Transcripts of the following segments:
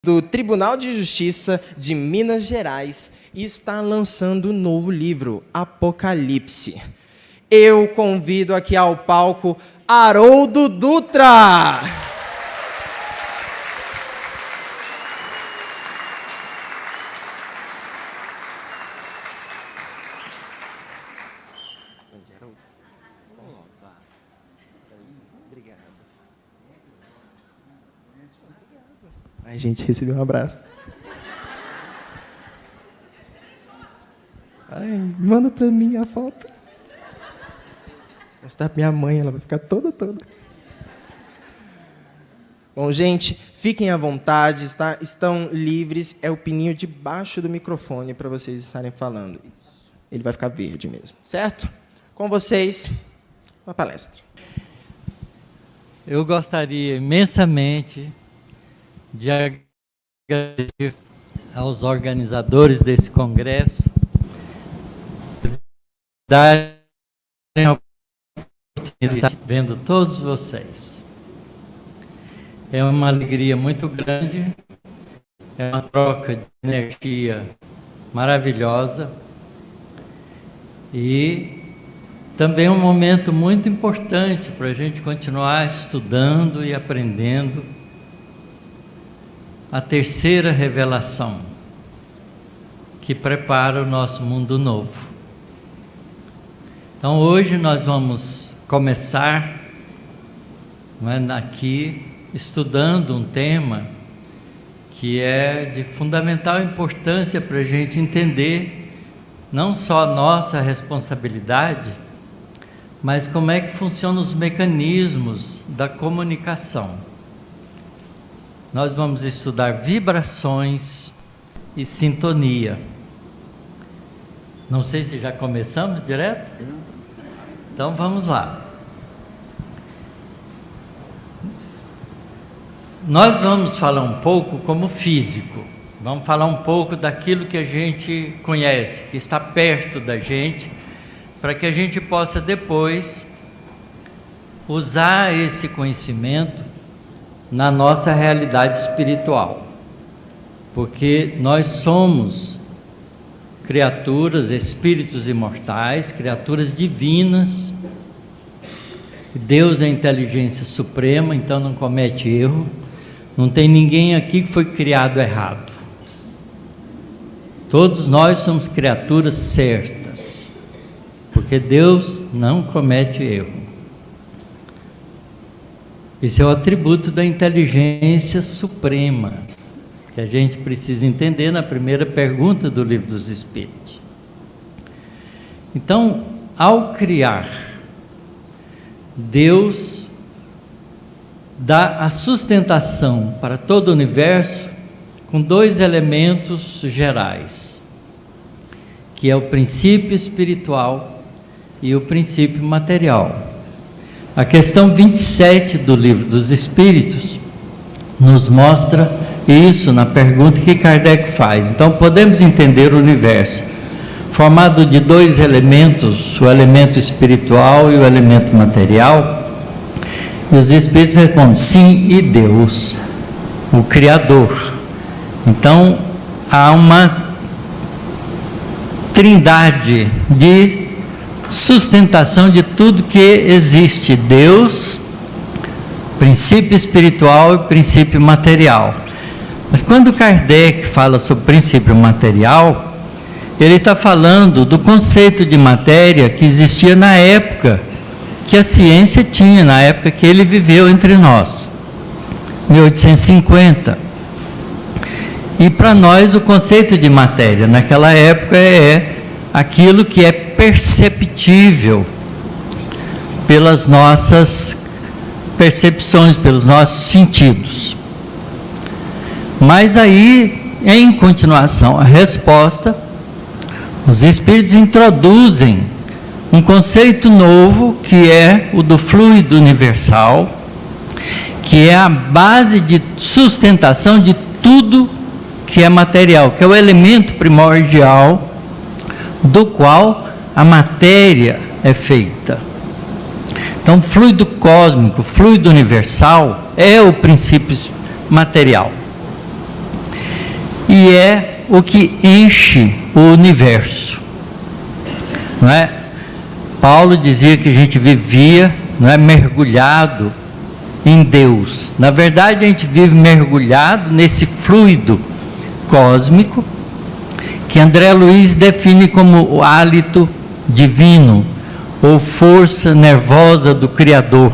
do Tribunal de Justiça de Minas Gerais e está lançando um novo livro, Apocalipse. Eu convido aqui ao palco Haroldo Dutra. Ai, gente, recebi um abraço. Ai, manda pra mim a foto. Vou mostrar pra minha mãe, ela vai ficar toda. Bom, gente, fiquem à vontade, tá? Estão livres. É o pininho debaixo do microfone para vocês estarem falando. Ele vai ficar verde mesmo, certo? Com vocês, uma palestra. Eu gostaria imensamente de agradecer aos organizadores desse congresso, darem a oportunidade de vendo todos vocês. É uma alegria muito grande, é uma troca de energia maravilhosa e também um momento muito importante para a gente continuar estudando e aprendendo a terceira revelação que prepara o nosso mundo novo. Então hoje nós vamos começar aqui estudando um tema que é de fundamental importância para a gente entender não só a nossa responsabilidade, mas como é que funcionam os mecanismos da comunicação. Nós vamos estudar vibrações e sintonia. Não sei se já começamos direto? Então vamos lá. Nós vamos falar um pouco como físico. Vamos falar um pouco daquilo que a gente conhece, que está perto da gente, para que a gente possa depois usar esse conhecimento na nossa realidade espiritual, porque nós somos criaturas, espíritos imortais, criaturas divinas. Deus é a inteligência suprema, então não comete erro. Não tem ninguém aqui que foi criado errado. Todos nós somos criaturas certas, porque Deus não comete erro. Esse é o atributo da inteligência suprema, que a gente precisa entender na primeira pergunta do Livro dos Espíritos. Então, ao criar, Deus dá a sustentação para todo o universo com dois elementos gerais, que é o princípio espiritual e o princípio material. A questão 27 do Livro dos Espíritos nos mostra isso na pergunta que Kardec faz. Então podemos entender o universo formado de dois elementos, o elemento espiritual e o elemento material. E os Espíritos respondem sim, e Deus, o Criador. Então há uma trindade de sustentação de tudo que existe: Deus, princípio espiritual e princípio material. Mas quando Kardec fala sobre princípio material, ele está falando do conceito de matéria que existia na época que a ciência tinha, na época que ele viveu entre nós, 1850. E para nós o conceito de matéria naquela época é aquilo que é perceptível pelas nossas percepções, pelos nossos sentidos. Mas aí, em continuação à resposta, os Espíritos introduzem um conceito novo, que é o do fluido universal, que é a base de sustentação de tudo que é material, que é o elemento primordial do qual a matéria é feita. Então, fluido cósmico, fluido universal é o princípio material. e é o que enche o universo, não é? Paulo dizia que a gente vivia, não é, mergulhado em Deus. Na verdade, a gente vive mergulhado nesse fluido cósmico que André Luiz define como o hálito divino ou força nervosa do Criador.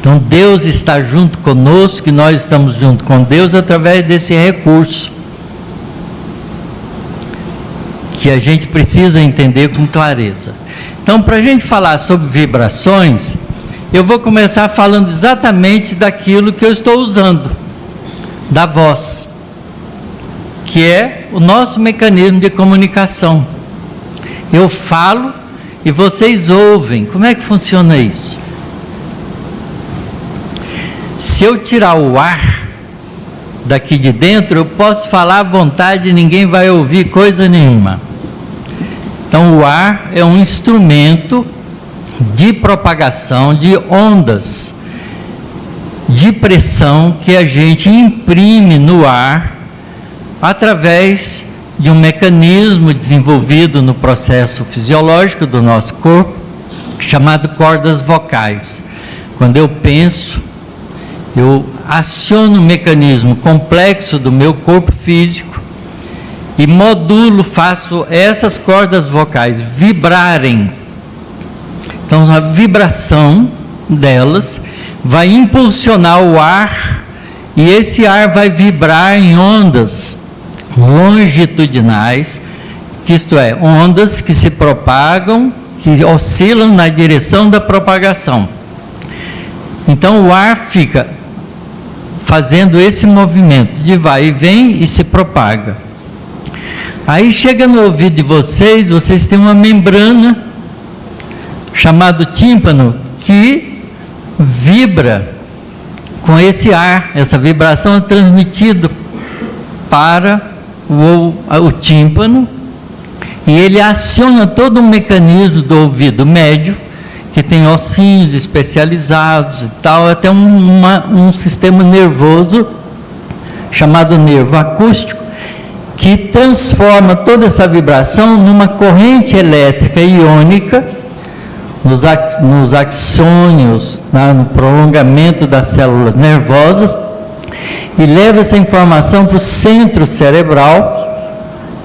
Então Deus está junto conosco e nós estamos junto com Deus através desse recurso que a gente precisa entender com clareza. Então, para a gente falar sobre vibrações, eu vou começar falando exatamente daquilo que eu estou usando, da voz, que é o nosso mecanismo de comunicação. Eu falo e vocês ouvem. Como é que funciona isso? Se eu tirar o ar daqui de dentro, eu posso falar à vontade e ninguém vai ouvir coisa nenhuma. Então, o ar é um instrumento de propagação de ondas de pressão que a gente imprime no ar através de um mecanismo desenvolvido no processo fisiológico do nosso corpo, chamado cordas vocais. Quando eu penso, eu aciono o mecanismo complexo do meu corpo físico e modulo, faço essas cordas vocais vibrarem. Então, a vibração delas vai impulsionar o ar e esse ar vai vibrar em ondas longitudinais, que isto é, ondas que se propagam, que oscilam na direção da propagação. Então, o ar fica fazendo esse movimento de vai e vem e se propaga. Aí chega no ouvido de vocês têm uma membrana chamada tímpano que vibra com esse ar. Essa vibração é transmitida para o tímpano e ele aciona todo um mecanismo do ouvido médio, que tem ossinhos especializados e tal, até um sistema nervoso chamado nervo acústico, que transforma toda essa vibração numa corrente elétrica iônica nos axônios, no prolongamento das células nervosas, e leva essa informação para o centro cerebral,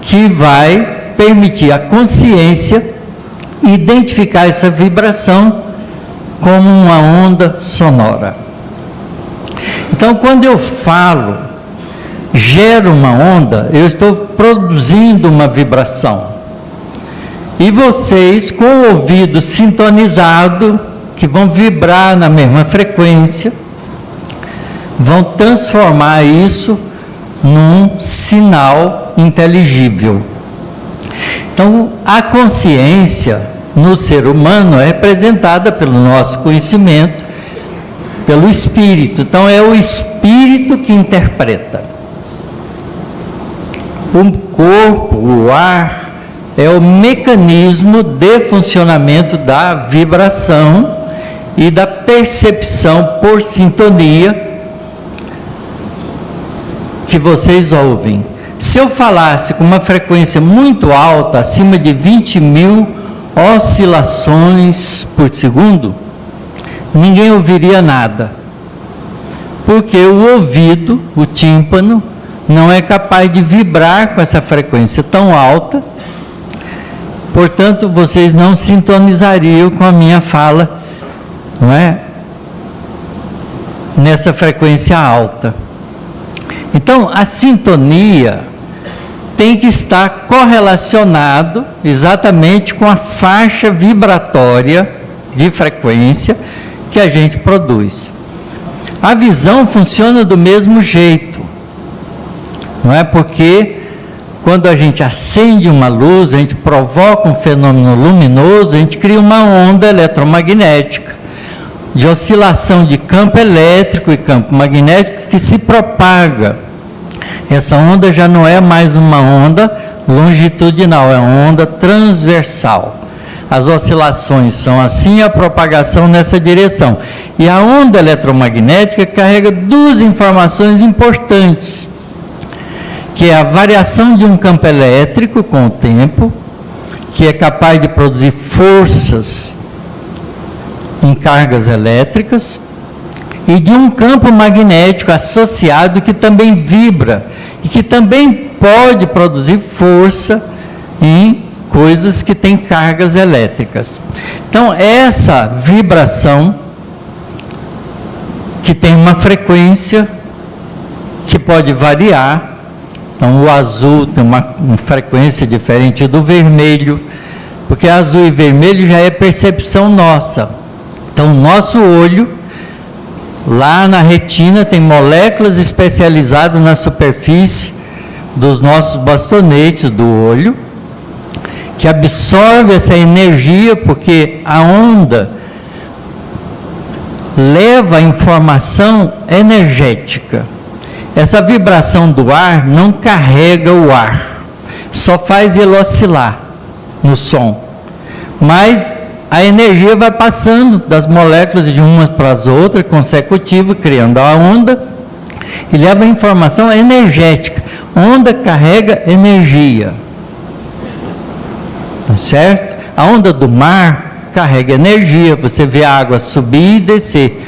que vai permitir à consciência identificar essa vibração como uma onda sonora. Então, quando eu falo, gero uma onda, eu estou produzindo uma vibração. E vocês, com o ouvido sintonizado, que vão vibrar na mesma frequência, vão transformar isso num sinal inteligível. Então, a consciência no ser humano é representada pelo nosso conhecimento, pelo espírito. Então, é o espírito que interpreta. O corpo, o ar, é o mecanismo de funcionamento da vibração e da percepção por sintonia que vocês ouvem. Se eu falasse com uma frequência muito alta, acima de 20.000 oscilações por segundo, ninguém ouviria nada, porque o ouvido, o tímpano, não é capaz de vibrar com essa frequência tão alta. Portanto, vocês não sintonizariam com a minha fala, não é? Nessa frequência alta. Então, a sintonia tem que estar correlacionado exatamente com a faixa vibratória de frequência que a gente produz. A visão funciona do mesmo jeito, não é? Porque quando a gente acende uma luz, a gente provoca um fenômeno luminoso, a gente cria uma onda eletromagnética de oscilação de campo elétrico e campo magnético que se propaga. Essa onda já não é mais uma onda longitudinal, é uma onda transversal. As oscilações são assim, a propagação nessa direção. E a onda eletromagnética carrega duas informações importantes. que é a variação de um campo elétrico com o tempo, que é capaz de produzir forças em cargas elétricas, e de um campo magnético associado que também vibra e que também pode produzir força em coisas que têm cargas elétricas. Então, essa vibração, que tem uma frequência que pode variar, então o azul tem uma frequência diferente do vermelho, porque azul e vermelho já é percepção nossa. Então, o nosso olho, lá na retina, tem moléculas especializadas na superfície dos nossos bastonetes do olho, que absorve essa energia, porque a onda leva a informação energética. Essa vibração do ar não carrega o ar, só faz ele oscilar no som. Mas a energia vai passando das moléculas de umas para as outras, consecutiva, criando a onda, e leva a informação energética. Onda carrega energia. Tá certo? A onda do mar carrega energia, você vê a água subir e descer.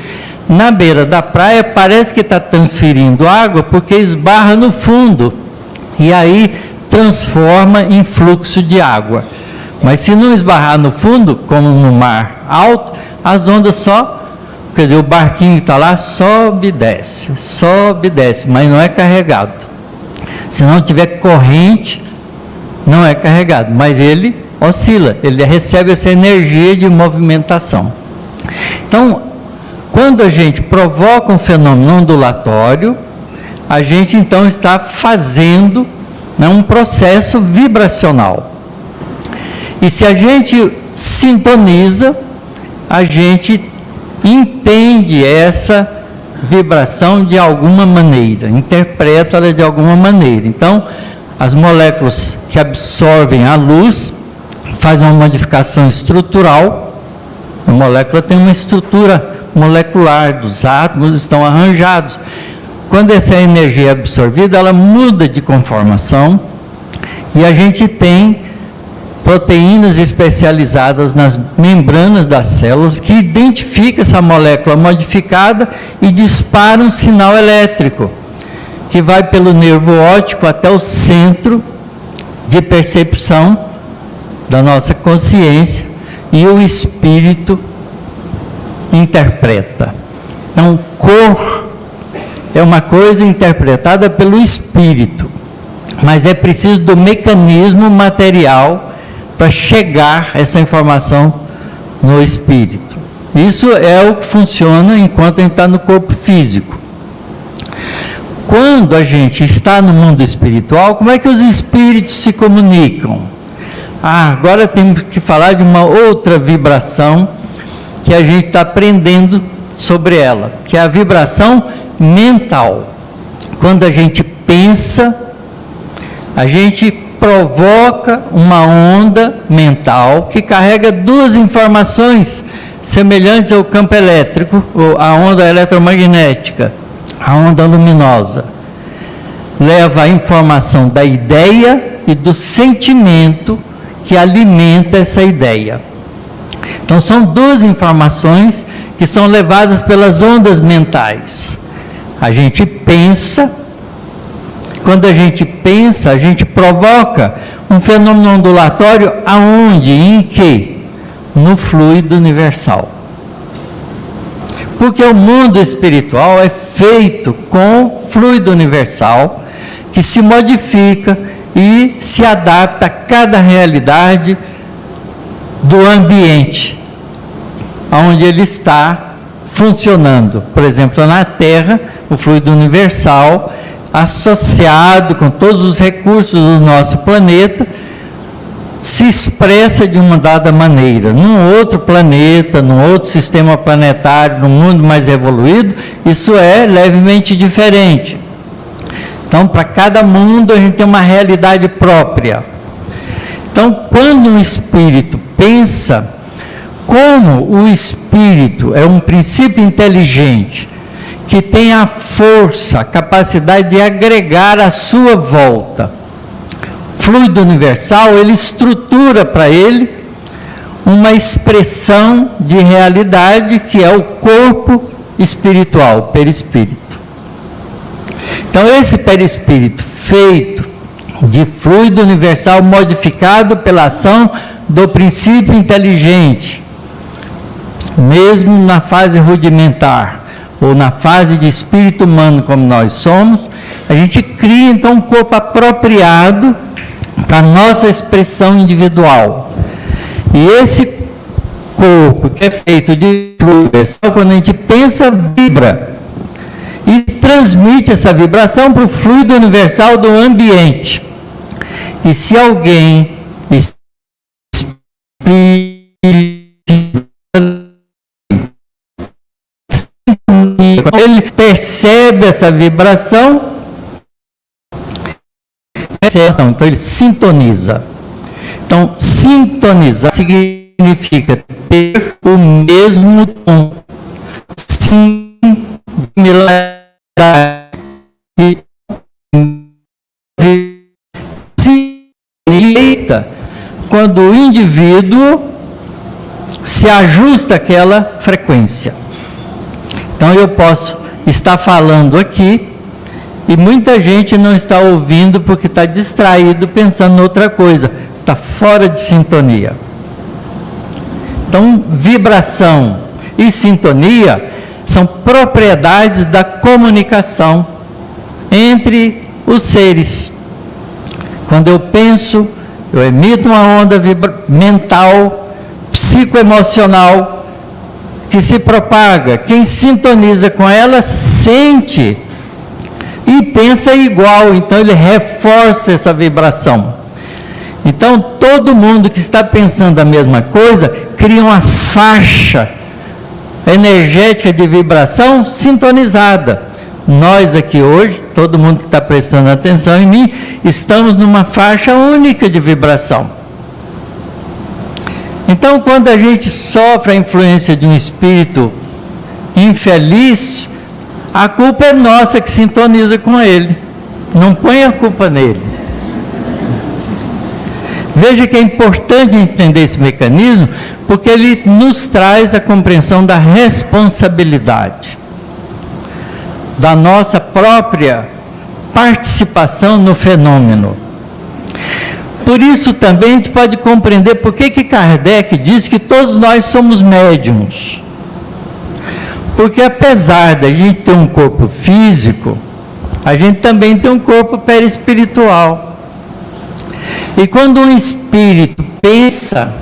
Na beira da praia parece que está transferindo água porque esbarra no fundo e aí transforma em fluxo de água. Mas se não esbarrar no fundo, como no mar alto, as ondas só, quer dizer, o barquinho está lá, sobe e desce, mas não é carregado. Se não tiver corrente, não é carregado, mas ele oscila, ele recebe essa energia de movimentação. Então, quando a gente provoca um fenômeno ondulatório, a gente então está fazendo, né, um processo vibracional. E se a gente sintoniza, a gente entende essa vibração de alguma maneira, interpreta ela de alguma maneira. Então, as moléculas que absorvem a luz fazem uma modificação estrutural. A molécula tem uma estrutura molecular, dos átomos estão arranjados. Quando essa energia é absorvida, ela muda de conformação e a gente tem proteínas especializadas nas membranas das células que identificam essa molécula modificada e dispara um sinal elétrico que vai pelo nervo óptico até o centro de percepção da nossa consciência e o espírito interpreta. Então, cor é uma coisa interpretada pelo espírito, mas é preciso do mecanismo material para chegar essa informação no espírito. Isso é o que funciona enquanto a gente está no corpo físico. Quando a gente está no mundo espiritual, como é que os espíritos se comunicam? Agora temos que falar de uma outra vibração que a gente está aprendendo sobre ela, que é a vibração mental. Quando a gente pensa, a gente provoca uma onda mental que carrega duas informações semelhantes ao campo elétrico, ou a onda eletromagnética, a onda luminosa. Leva a informação da ideia e do sentimento que alimenta essa ideia. Então, são duas informações que são levadas pelas ondas mentais. A gente pensa, quando a gente pensa, a gente provoca um fenômeno ondulatório aonde? Em que? No fluido universal. Porque o mundo espiritual é feito com fluido universal que se modifica e se adapta a cada realidade do ambiente onde ele está funcionando. Por exemplo, na Terra, o fluido universal, associado com todos os recursos do nosso planeta, se expressa de uma dada maneira. Num outro planeta, num outro sistema planetário, num mundo mais evoluído, isso é levemente diferente. Então, para cada mundo, a gente tem uma realidade própria. Então, quando um espírito pensa, como o espírito é um princípio inteligente que tem a força, a capacidade de agregar à sua volta. Fluido universal, ele estrutura para ele uma expressão de realidade que é o corpo espiritual, perispírito. Então, esse perispírito feito de fluido universal modificado pela ação do princípio inteligente, mesmo na fase rudimentar, ou na fase de espírito humano como nós somos, a gente cria então um corpo apropriado para a nossa expressão individual. E esse corpo que é feito de fluido universal, quando a gente pensa, vibra e transmite essa vibração para o fluido universal do ambiente. E se alguém ele percebe essa vibração, então ele sintoniza. Então, sintonizar significa ter o mesmo tom, similaridade, quando o indivíduo se ajusta àquela frequência. Então eu posso estar falando aqui e muita gente não está ouvindo porque está distraído pensando em outra coisa, está fora de sintonia. Então, vibração e sintonia são propriedades da comunicação entre os seres. Quando eu penso, eu emito uma onda mental, psicoemocional, que se propaga. Quem sintoniza com ela sente e pensa igual, então ele reforça essa vibração. Então todo mundo que está pensando a mesma coisa cria uma faixa energética de vibração sintonizada. Nós aqui hoje, todo mundo que está prestando atenção em mim, estamos numa faixa única de vibração. Então, quando a gente sofre a influência de um espírito infeliz, a culpa é nossa que sintoniza com ele. Não põe a culpa nele. Veja que é importante entender esse mecanismo, porque ele nos traz a compreensão da responsabilidade, da nossa própria participação no fenômeno. Por isso também a gente pode compreender por que Kardec diz que todos nós somos médiums. Porque apesar da gente ter um corpo físico, a gente também tem um corpo perispiritual. E quando um espírito pensa,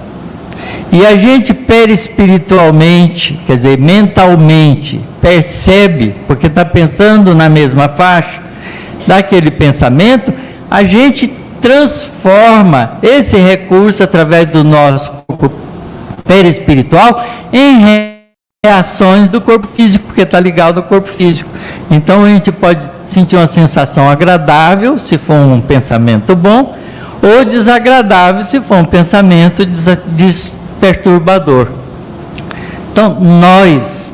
e a gente perispiritualmente, quer dizer, mentalmente, percebe, porque está pensando na mesma faixa daquele pensamento, a gente transforma esse recurso através do nosso corpo perispiritual em reações do corpo físico, porque está ligado ao corpo físico. Então a gente pode sentir uma sensação agradável, se for um pensamento bom, ou desagradável, se for um pensamento perturbador. Então nós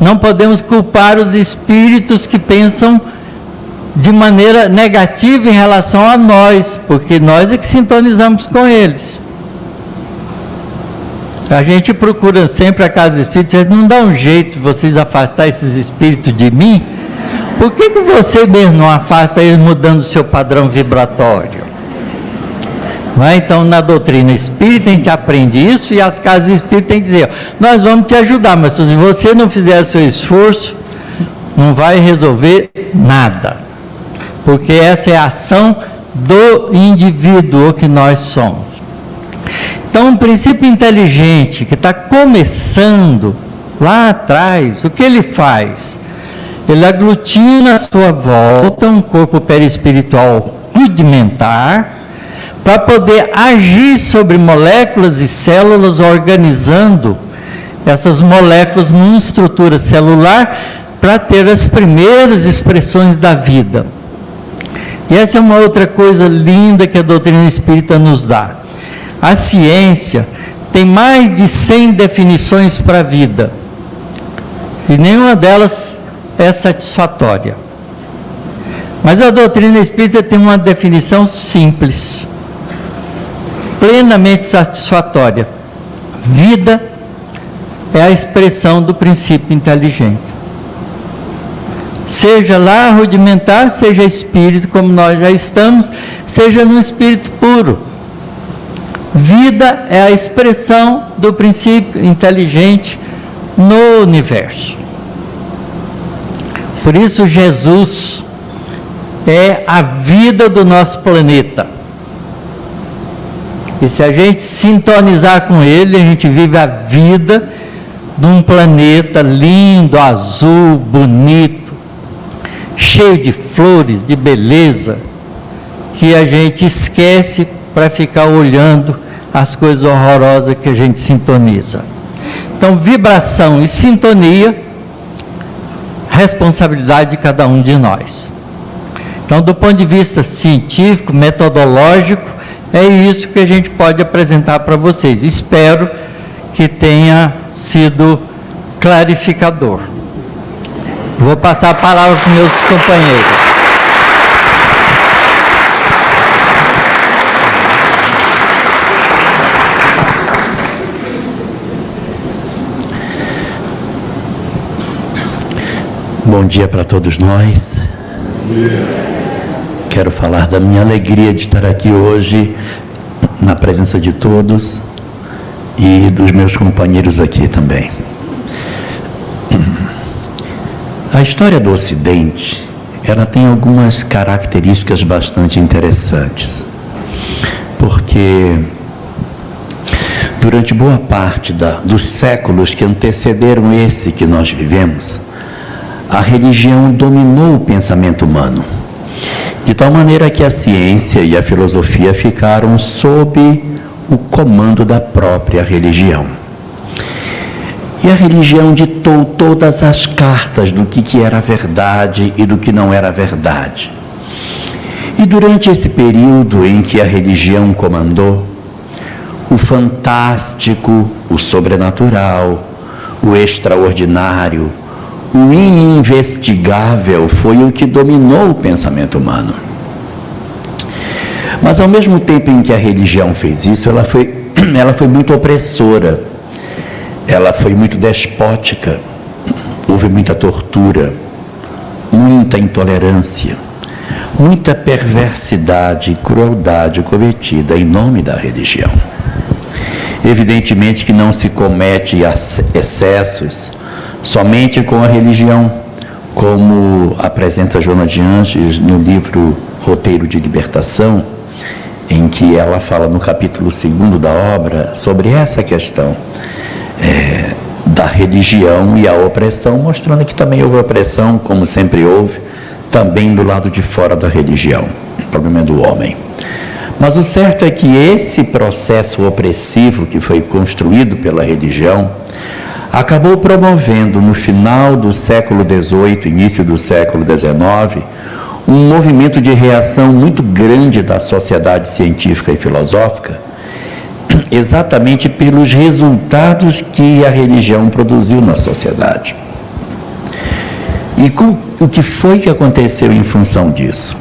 não podemos culpar os espíritos que pensam de maneira negativa em relação a nós, porque nós é que sintonizamos com eles. A gente procura sempre a casa espírita, não dá um jeito de vocês afastar esses espíritos de mim? Por que você mesmo não afasta eles mudando o seu padrão vibratório? Não é? Então, na doutrina espírita, a gente aprende isso, e as casas espíritas têm que dizer, nós vamos te ajudar, mas se você não fizer o seu esforço, não vai resolver nada. Porque essa é a ação do indivíduo que nós somos. Então, um princípio inteligente que está começando lá atrás, o que ele faz? Ele aglutina à sua volta um corpo perispiritual rudimentar para poder agir sobre moléculas e células, organizando essas moléculas numa estrutura celular para ter as primeiras expressões da vida. E essa é uma outra coisa linda que a doutrina espírita nos dá. A ciência tem mais de 100 definições para a vida. E nenhuma delas é satisfatória. Mas a doutrina espírita tem uma definição simples, plenamente satisfatória. Vida é a expressão do princípio inteligente. Seja lá rudimentar, seja espírito, como nós já estamos, seja no espírito puro. Vida é a expressão do princípio inteligente no universo. Por isso, Jesus é a vida do nosso planeta. E se a gente sintonizar com Ele, a gente vive a vida de um planeta lindo, azul, bonito, cheio de flores, de beleza, que a gente esquece para ficar olhando as coisas horrorosas que a gente sintoniza. Então, vibração e sintonia, responsabilidade de cada um de nós. Então, do ponto de vista científico, metodológico, é isso que a gente pode apresentar para vocês. Espero que tenha sido clarificador. Vou passar a palavra para os meus companheiros. Bom dia para todos nós. Quero falar da minha alegria de estar aqui hoje, na presença de todos e dos meus companheiros aqui também. A história do Ocidente, ela tem algumas características bastante interessantes, porque durante boa parte dos séculos que antecederam esse que nós vivemos, a religião dominou o pensamento humano, de tal maneira que a ciência e a filosofia ficaram sob o comando da própria religião. E a religião ditou todas as cartas do que era verdade e do que não era verdade. E durante esse período em que a religião comandou, o fantástico, o sobrenatural, o extraordinário, o ininvestigável foi o que dominou o pensamento humano. Mas ao mesmo tempo em que a religião fez isso, ela foi muito opressora, ela foi muito despótica, houve muita tortura, muita intolerância, muita perversidade e crueldade cometida em nome da religião. Evidentemente que não se comete excessos somente com a religião, como apresenta Joana de Ângeles no livro Roteiro de Libertação, em que ela fala no capítulo 2 da obra sobre essa questão da religião e a opressão, mostrando que também houve opressão, como sempre houve, também do lado de fora da religião. O problema é do homem. Mas o certo é que esse processo opressivo que foi construído pela religião acabou promovendo, no final do século XVIII, início do século XIX, um movimento de reação muito grande da sociedade científica e filosófica, exatamente pelos resultados que a religião produziu na sociedade. E o que foi que aconteceu em função disso?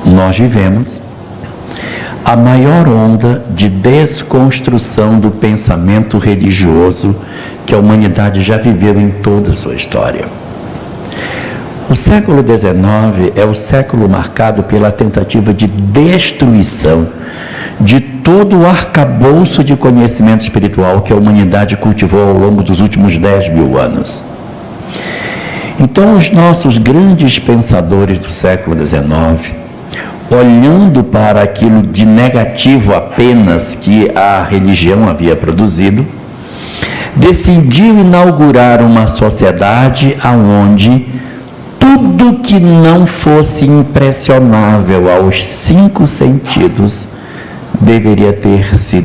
Nós vivemos a maior onda de desconstrução do pensamento religioso que a humanidade já viveu em toda a sua história. O século XIX é o século marcado pela tentativa de destruição de todo o arcabouço de conhecimento espiritual que a humanidade cultivou ao longo dos últimos 10.000 anos. Então, os nossos grandes pensadores do século XIX, olhando para aquilo de negativo apenas que a religião havia produzido, decidiu inaugurar uma sociedade onde tudo que não fosse impressionável aos 5 sentidos deveria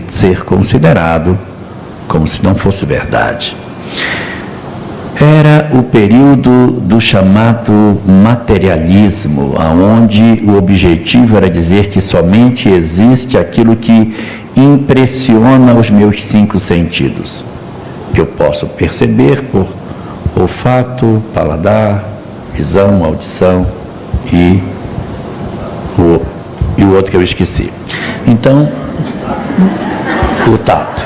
ser considerado como se não fosse verdade. Era o período do chamado materialismo, onde o objetivo era dizer que somente existe aquilo que impressiona os meus 5 sentidos, que eu posso perceber por olfato, paladar, visão, audição e o outro que eu esqueci. Então, o tato.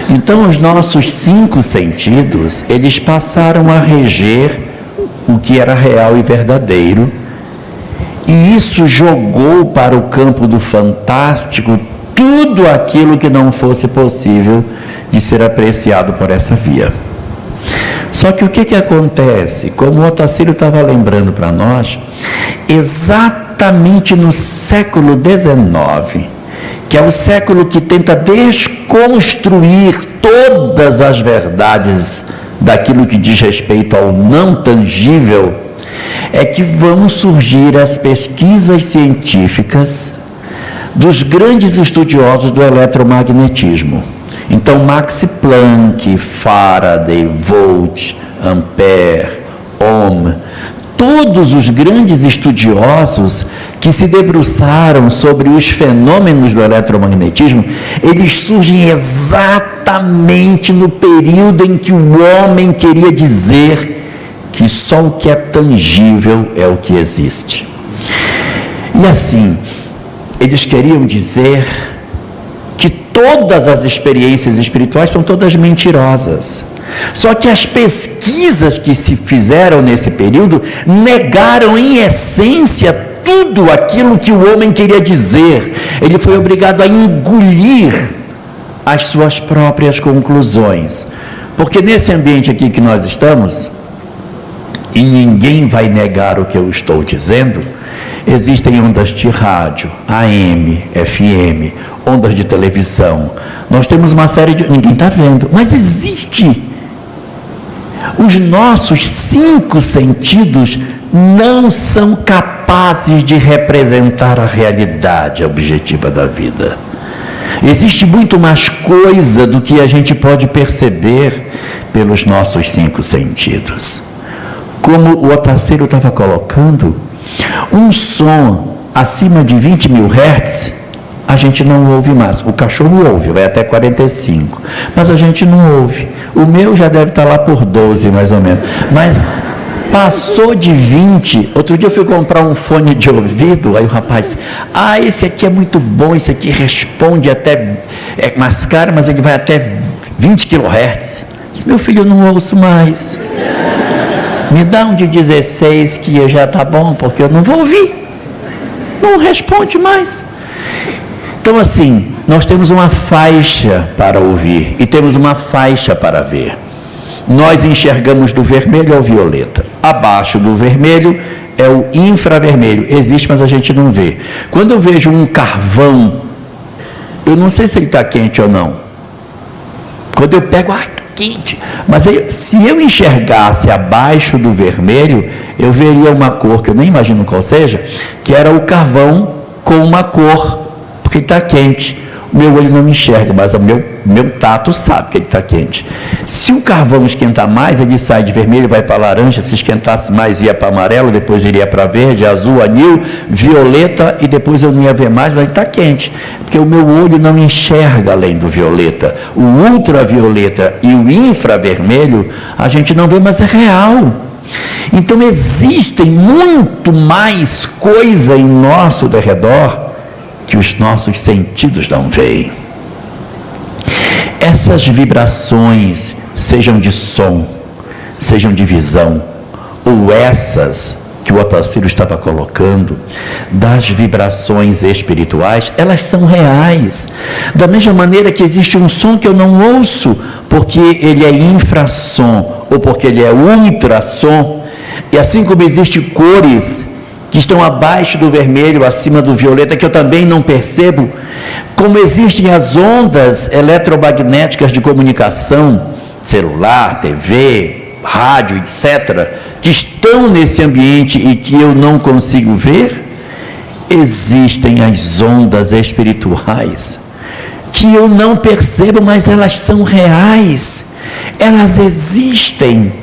Então, os nossos 5 sentidos, eles passaram a reger o que era real e verdadeiro, e isso jogou para o campo do fantástico tudo aquilo que não fosse possível de ser apreciado por essa via. Só que o que acontece? Como o Otacílio estava lembrando para nós, exatamente no século XIX, que é o século que tenta desconstruir todas as verdades daquilo que diz respeito ao não tangível, é que vão surgir as pesquisas científicas dos grandes estudiosos do eletromagnetismo. Então, Max Planck, Faraday, Volt, Ampère, Ohm, todos os grandes estudiosos que se debruçaram sobre os fenômenos do eletromagnetismo, eles surgem exatamente no período em que o homem queria dizer que só o que é tangível é o que existe. E assim, eles queriam dizer que todas as experiências espirituais são todas mentirosas. Só que as pesquisas que se fizeram nesse período negaram em essência tudo aquilo que o homem queria dizer. Ele foi obrigado a engolir as suas próprias conclusões. Porque nesse ambiente aqui que nós estamos, e ninguém vai negar o que eu estou dizendo, existem ondas de rádio, AM, FM, ondas de televisão. Nós temos uma série de... Ninguém está vendo, mas existe. Os nossos 5 sentidos não são capazes de representar a realidade objetiva da vida. Existe muito mais coisa do que a gente pode perceber pelos nossos 5 sentidos. Como o Otacílio estava colocando, um som acima de 20 mil Hz, a gente não ouve mais. O cachorro ouve, vai até 45, mas a gente não ouve. O meu já deve estar lá por 12, mais ou menos. Mas passou de 20, outro dia eu fui comprar um fone de ouvido, aí o rapaz, esse aqui é muito bom, esse aqui responde até, é mais caro, mas ele vai até 20 kHz. Disse, meu filho, eu não ouço mais. Me dá um de 16 que já está bom, porque eu não vou ouvir. Não responde mais. Então assim, nós temos uma faixa para ouvir e temos uma faixa para ver. Nós enxergamos do vermelho ao violeta. Abaixo do vermelho é o infravermelho. Existe, mas a gente não vê. Quando eu vejo um carvão, eu não sei se ele está quente ou não. Quando eu pego, quente. Mas aí, se eu enxergasse abaixo do vermelho, eu veria uma cor, que eu nem imagino qual seja, que era o carvão com uma cor, porque está quente. O meu olho não me enxerga, mas o meu tato sabe que ele está quente. Se o carvão esquentar mais, ele sai de vermelho, vai para laranja. Se esquentasse mais, ia para amarelo, depois iria para verde, azul, anil, violeta, e depois eu não ia ver mais, mas ele está quente. Porque o meu olho não enxerga além do violeta. O ultravioleta e o infravermelho, a gente não vê, mas é real. Então existem muito mais coisa em nosso derredor que os nossos sentidos não veem. Essas vibrações, sejam de som, sejam de visão, ou essas que o Otacílio estava colocando, das vibrações espirituais, elas são reais. Da mesma maneira que existe um som que eu não ouço, porque ele é infrassom, ou porque ele é ultrassom, e assim como existem cores que estão abaixo do vermelho, acima do violeta, que eu também não percebo, como existem as ondas eletromagnéticas de comunicação, celular, TV, rádio, etc., que estão nesse ambiente e que eu não consigo ver, existem as ondas espirituais, que eu não percebo, mas elas são reais, elas existem.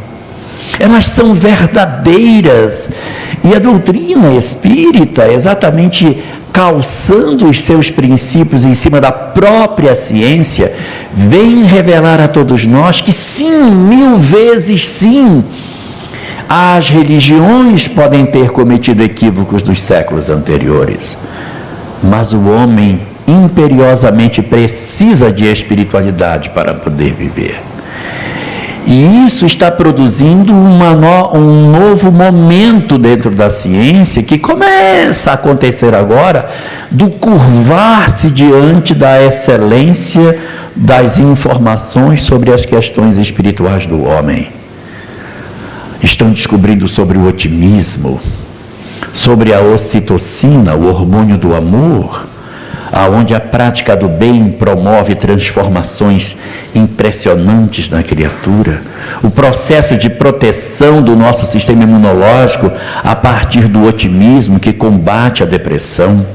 Elas são verdadeiras. E a doutrina espírita, exatamente calçando os seus princípios em cima da própria ciência, vem revelar a todos nós que sim, 1000 vezes sim, as religiões podem ter cometido equívocos dos séculos anteriores, mas o homem imperiosamente precisa de espiritualidade para poder viver. E isso está produzindo um novo momento dentro da ciência, que começa a acontecer agora, do curvar-se diante da excelência das informações sobre as questões espirituais do homem. Estão descobrindo sobre o otimismo, sobre a ocitocina, o hormônio do amor, aonde a prática do bem promove transformações impressionantes na criatura, o processo de proteção do nosso sistema imunológico a partir do otimismo que combate a depressão,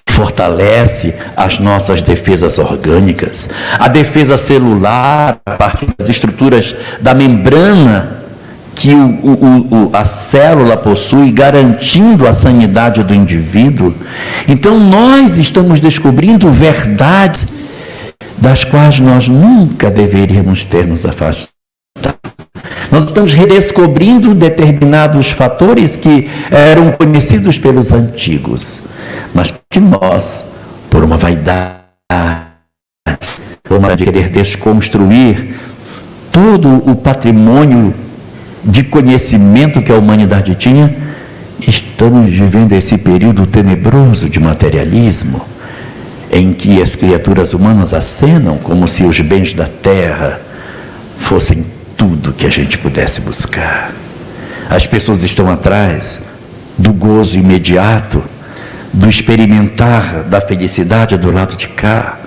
fortalece as nossas defesas orgânicas, a defesa celular a partir das estruturas da membrana que a célula possui, garantindo a sanidade do indivíduo. Então nós estamos descobrindo verdades das quais nós nunca deveríamos ter nos afastado. Nós estamos redescobrindo determinados fatores que eram conhecidos pelos antigos, mas que nós, por uma vaidade, por uma de querer desconstruir todo o patrimônio de conhecimento que a humanidade tinha, estamos vivendo esse período tenebroso de materialismo, em que as criaturas humanas acenam como se os bens da terra fossem tudo que a gente pudesse buscar. As pessoas estão atrás do gozo imediato, do experimentar da felicidade do lado de cá.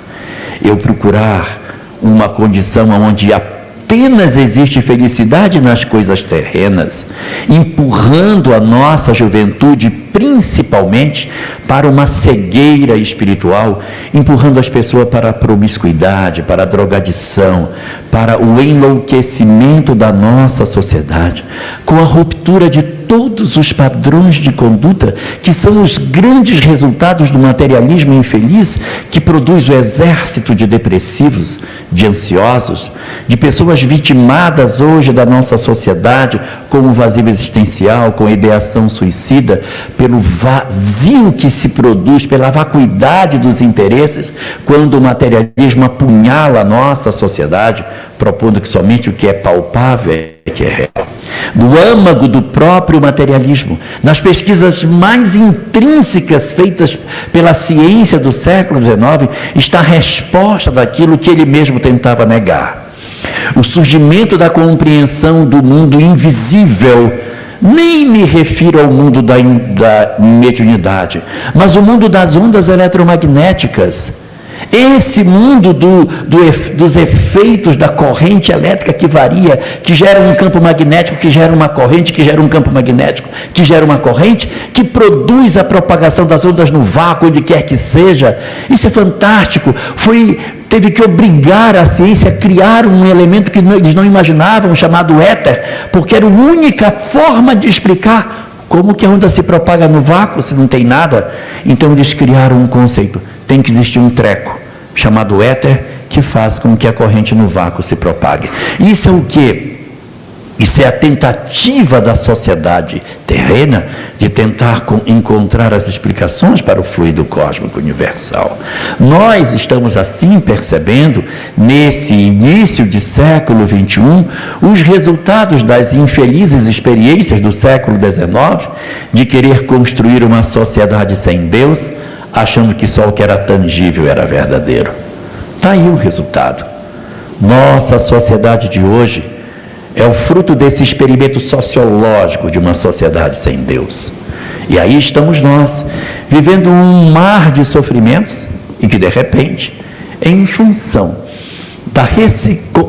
Eu procurar uma condição onde apenas existe felicidade nas coisas terrenas, empurrando a nossa juventude principalmente para uma cegueira espiritual, empurrando as pessoas para a promiscuidade, para a drogadição, para o enlouquecimento da nossa sociedade, com a ruptura de todos os padrões de conduta que são os grandes resultados do materialismo infeliz que produz o exército de depressivos, de ansiosos, de pessoas vitimadas hoje da nossa sociedade com o vazio existencial, com a ideação suicida, pelo vazio que se produz, pela vacuidade dos interesses, quando o materialismo apunhala a nossa sociedade, propondo que somente o que é palpável é que é real. No âmago do próprio materialismo, nas pesquisas mais intrínsecas feitas pela ciência do século XIX, está a resposta daquilo que ele mesmo tentava negar. O surgimento da compreensão do mundo invisível, nem me refiro ao mundo da mediunidade, mas o mundo das ondas eletromagnéticas. Esse mundo dos efeitos da corrente elétrica que varia, que gera um campo magnético, que gera uma corrente, que gera um campo magnético, que gera uma corrente, que produz a propagação das ondas no vácuo, onde quer que seja. Isso é fantástico. Teve que obrigar a ciência a criar um elemento que eles não imaginavam, chamado éter, porque era a única forma de explicar como que a onda se propaga no vácuo se não tem nada. Então eles criaram um conceito. Tem que existir um treco, chamado éter, que faz com que a corrente no vácuo se propague. Isso é o quê? Isso é a tentativa da sociedade terrena de tentar encontrar as explicações para o fluido cósmico universal. Nós estamos assim percebendo, nesse início de século XXI, os resultados das infelizes experiências do século XIX, de querer construir uma sociedade sem Deus, achando que só o que era tangível era verdadeiro. Está aí o resultado. Nossa sociedade de hoje é o fruto desse experimento sociológico de uma sociedade sem Deus. E aí estamos nós, vivendo um mar de sofrimentos, e que de repente, em função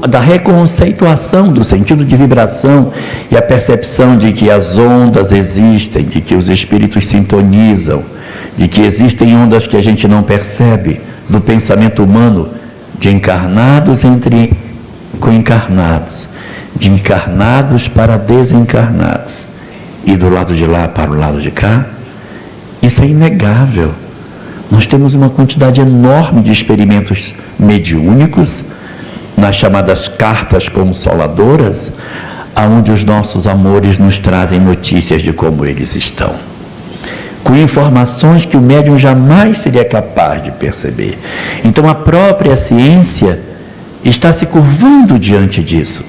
da reconceituação do sentido de vibração e a percepção de que as ondas existem, de que os espíritos sintonizam, de que existem ondas que a gente não percebe, do pensamento humano, de encarnados com encarnados, de encarnados para desencarnados, e do lado de lá para o lado de cá, Isso é inegável. Nós temos uma quantidade enorme de experimentos mediúnicos, nas chamadas cartas consoladoras, aonde os nossos amores nos trazem notícias de como eles estão, com informações que o médium jamais seria capaz de perceber. Então a própria ciência está se curvando diante disso.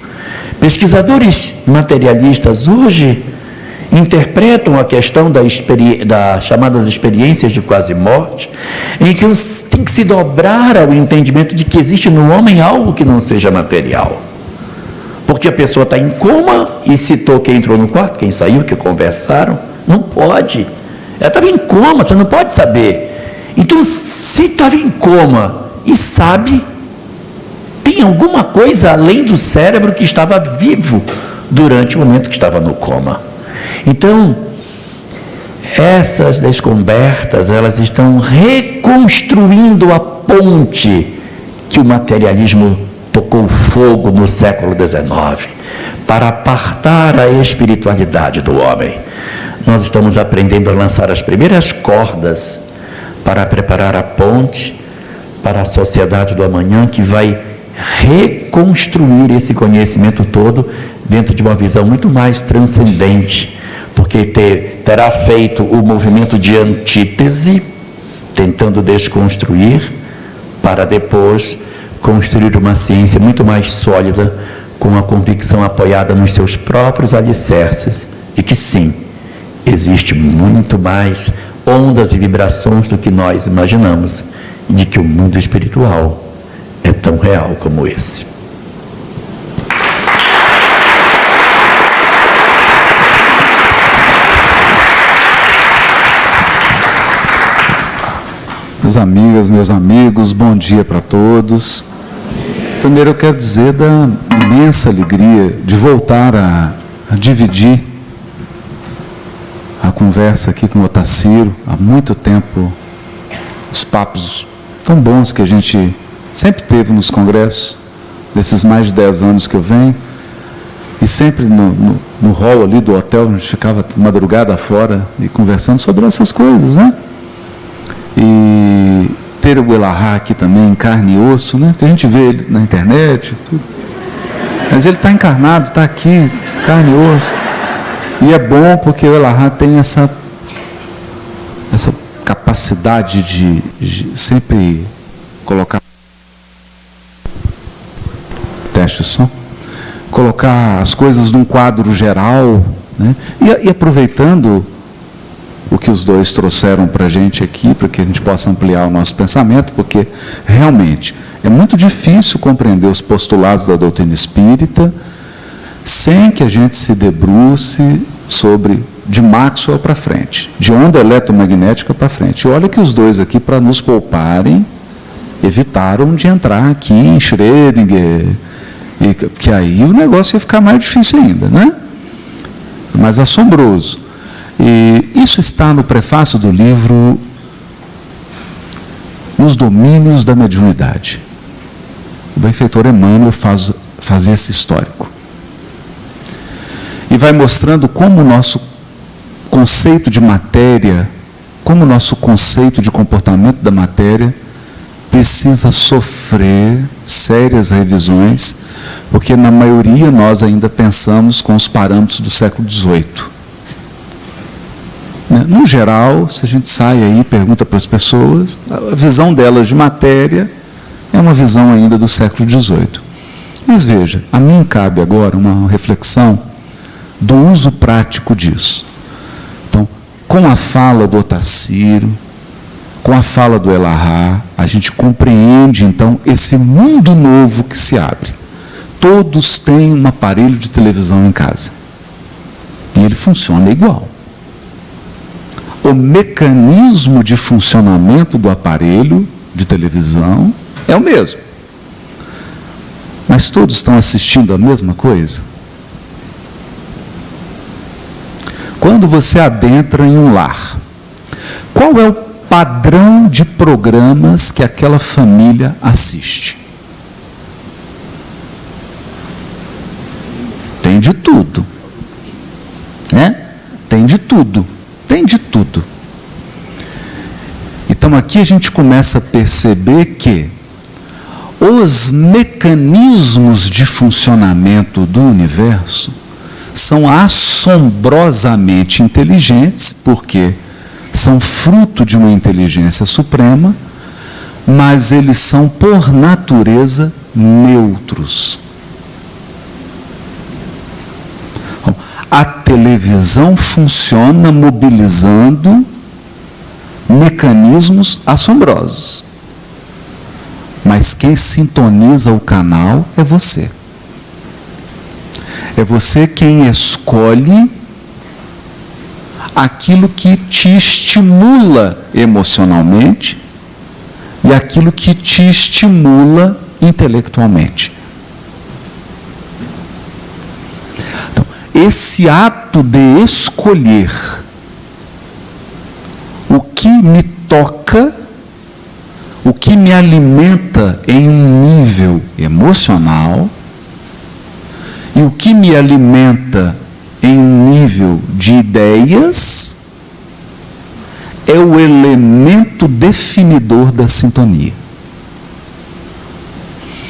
Pesquisadores materialistas hoje interpretam a questão das chamadas experiências de quase morte, em que tem que se dobrar ao entendimento de que existe no homem algo que não seja material. Porque a pessoa está em coma e citou quem entrou no quarto, quem saiu, que conversaram. Não pode. Ela estava em coma, você não pode saber. Então, se estava em coma e sabe, tem alguma coisa além do cérebro que estava vivo durante o momento que estava no coma. Então, essas descobertas, elas estão reconstruindo a ponte que o materialismo tocou fogo no século XIX, para apartar a espiritualidade do homem. Nós estamos aprendendo a lançar as primeiras cordas para preparar a ponte para a sociedade do amanhã, que vai reconstruir esse conhecimento todo dentro de uma visão muito mais transcendente, porque terá feito o movimento de antítese, tentando desconstruir, para depois construir uma ciência muito mais sólida, com a convicção apoiada nos seus próprios alicerces, de que sim, existe muito mais ondas e vibrações do que nós imaginamos, e de que o mundo espiritual é tão real como esse. Minhas amigas, meus amigos, bom dia para todos. Primeiro eu quero dizer da imensa alegria de voltar a dividir a conversa aqui com o Otacílio. Há muito tempo, os papos tão bons que a gente sempre teve nos congressos, desses mais de 10 anos que eu venho, e sempre no hall ali do hotel, a gente ficava madrugada fora e conversando sobre essas coisas, né? E ter o Elahá aqui também, em carne e osso, né? Que a gente vê ele na internet, tudo. Mas ele está encarnado, está aqui, carne e osso. E é bom porque o Elahá tem essa capacidade de sempre colocar teste o som, colocar as coisas num quadro geral, né? E aproveitando o que os dois trouxeram para a gente aqui, para que a gente possa ampliar o nosso pensamento, porque realmente é muito difícil compreender os postulados da doutrina espírita sem que a gente se debruce sobre de Maxwell para frente, de onda eletromagnética para frente. E olha que os dois aqui, para nos pouparem, evitaram de entrar aqui em Schrödinger, que aí o negócio ia ficar mais difícil ainda, né? Mais assombroso. E isso está no prefácio do livro Nos Domínios da Mediunidade. O benfeitor Emmanuel faz esse histórico. E vai mostrando como o nosso conceito de matéria, como o nosso conceito de comportamento da matéria precisa sofrer sérias revisões, porque na maioria nós ainda pensamos com os parâmetros do século XVIII. No geral, se a gente sai aí e pergunta para as pessoas, a visão delas de matéria é uma visão ainda do século XVIII. Mas veja, a mim cabe agora uma reflexão do uso prático disso. Então, com a fala do Otacílio, com a fala do Elahá, a gente compreende então esse mundo novo que se abre. Todos têm um aparelho de televisão em casa. E ele funciona igual. O mecanismo de funcionamento do aparelho de televisão é o mesmo. Mas todos estão assistindo a mesma coisa? Quando você adentra em um lar, qual é o padrão de programas que aquela família assiste? Tem de tudo, né? Tem de tudo. Tem de tudo. Então aqui a gente começa a perceber que os mecanismos de funcionamento do universo são assombrosamente inteligentes, porque são fruto de uma inteligência suprema, mas eles são, por natureza, neutros. A televisão funciona mobilizando mecanismos assombrosos. Mas quem sintoniza o canal é você. É você quem escolhe aquilo que te estimula emocionalmente e aquilo que te estimula intelectualmente. Então, esse ato de escolher o que me toca, o que me alimenta em um nível emocional e o que me alimenta em um nível de ideias, é o elemento definidor da sintonia.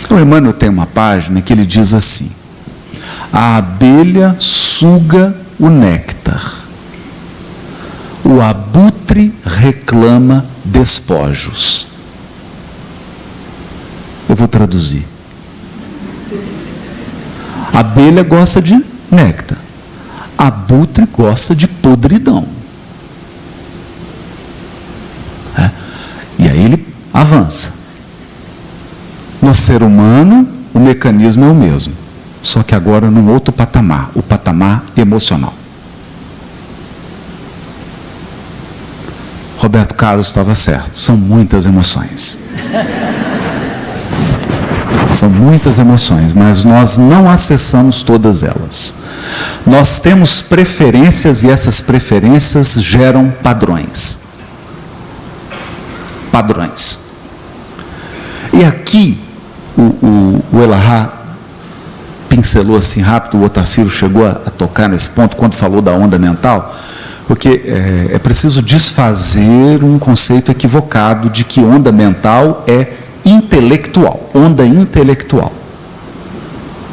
O Emmanuel tem uma página que ele diz assim: a abelha suga o néctar, o abutre reclama despojos. Eu vou traduzir. A abelha gosta de néctar, abutre gosta de podridão. E aí ele avança. No ser humano, o mecanismo é o mesmo, só que agora num outro patamar, o patamar emocional. Roberto Carlos estava certo, são muitas emoções. São muitas emoções, mas nós não acessamos todas elas. Nós temos preferências e essas preferências geram padrões. Padrões. E aqui, o Elahá pincelou assim rápido, o Otacílio chegou a tocar nesse ponto quando falou da onda mental, porque é preciso desfazer um conceito equivocado de que onda mental é intelectual, onda intelectual.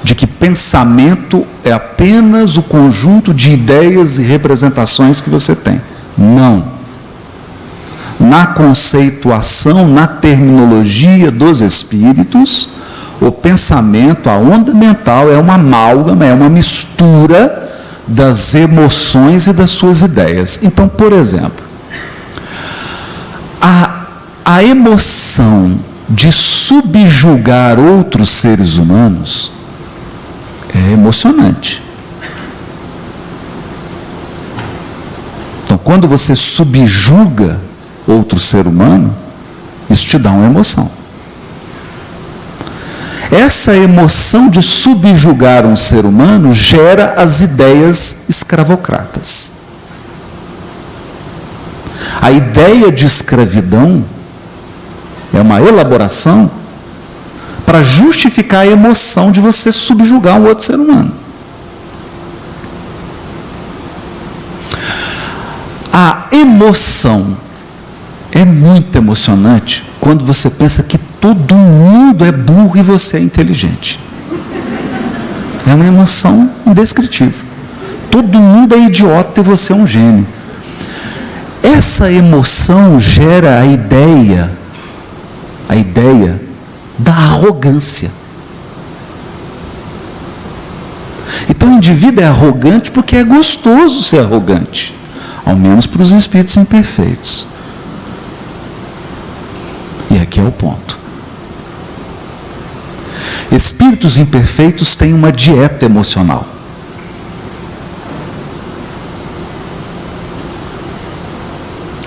De que pensamento é apenas o conjunto de ideias e representações que você tem. Não. Na conceituação, na terminologia dos espíritos, o pensamento, a onda mental é uma amálgama, é uma mistura das emoções e das suas ideias. Então, por exemplo, a emoção de subjugar outros seres humanos é emocionante. Então, quando você subjuga outro ser humano, isso te dá uma emoção. Essa emoção de subjugar um ser humano gera as ideias escravocratas. A ideia de escravidão é uma elaboração para justificar a emoção de você subjugar um outro ser humano. A emoção é muito emocionante quando você pensa que todo mundo é burro e você é inteligente. É uma emoção indescritível. Todo mundo é idiota e você é um gênio. Essa emoção gera a ideia da arrogância. Então o indivíduo é arrogante porque é gostoso ser arrogante, ao menos para os espíritos imperfeitos. E aqui é o ponto. Espíritos imperfeitos têm uma dieta emocional.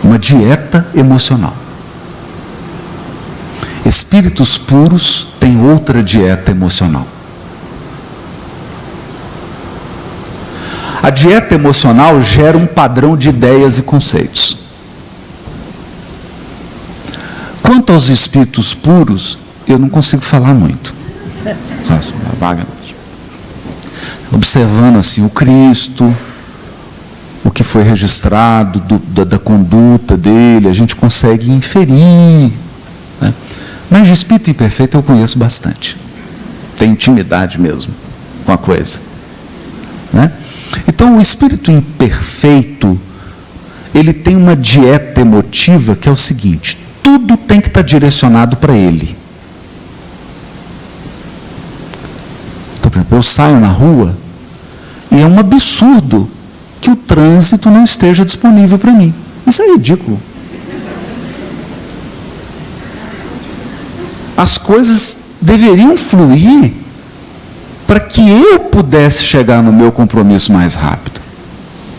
Uma dieta emocional. Espíritos puros têm outra dieta emocional. A dieta emocional gera um padrão de ideias e conceitos. Quanto aos espíritos puros, eu não consigo falar muito. Observando assim o Cristo, o que foi registrado da conduta dele, a gente consegue inferir, né? Mas de espírito imperfeito eu conheço bastante. Tem intimidade mesmo com a coisa, né? Então o espírito imperfeito, ele tem uma dieta emotiva que é o seguinte: tudo tem que estar direcionado para ele. Então, por exemplo, eu saio na rua e é um absurdo que o trânsito não esteja disponível para mim. Isso é ridículo. As coisas deveriam fluir para que eu pudesse chegar no meu compromisso mais rápido.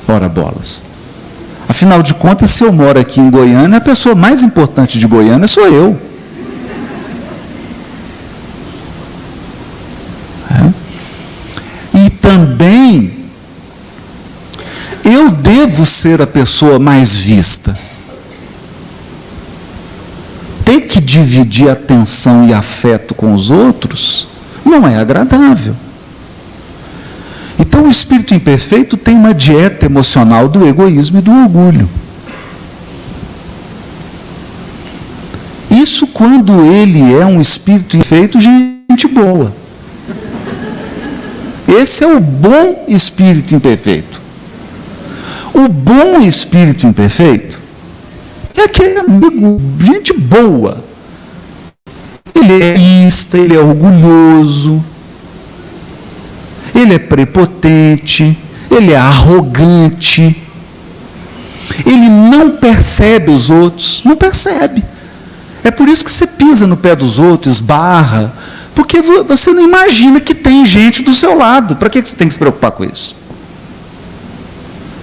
Ora bolas. Afinal de contas, se eu moro aqui em Goiânia, a pessoa mais importante de Goiânia sou eu. E também eu devo ser a pessoa mais vista. Ter que dividir atenção e afeto com os outros não é agradável. Então o espírito imperfeito tem uma dieta emocional do egoísmo e do orgulho. Isso quando ele é um espírito imperfeito, gente boa. Esse é o bom espírito imperfeito. O bom espírito imperfeito é aquele amigo, gente boa. Ele é egoísta, ele é orgulhoso, ele é prepotente, ele é arrogante, ele não percebe os outros, não percebe. É por isso que você pisa no pé dos outros, esbarra, porque você não imagina que tem gente do seu lado. Para que você tem que se preocupar com isso?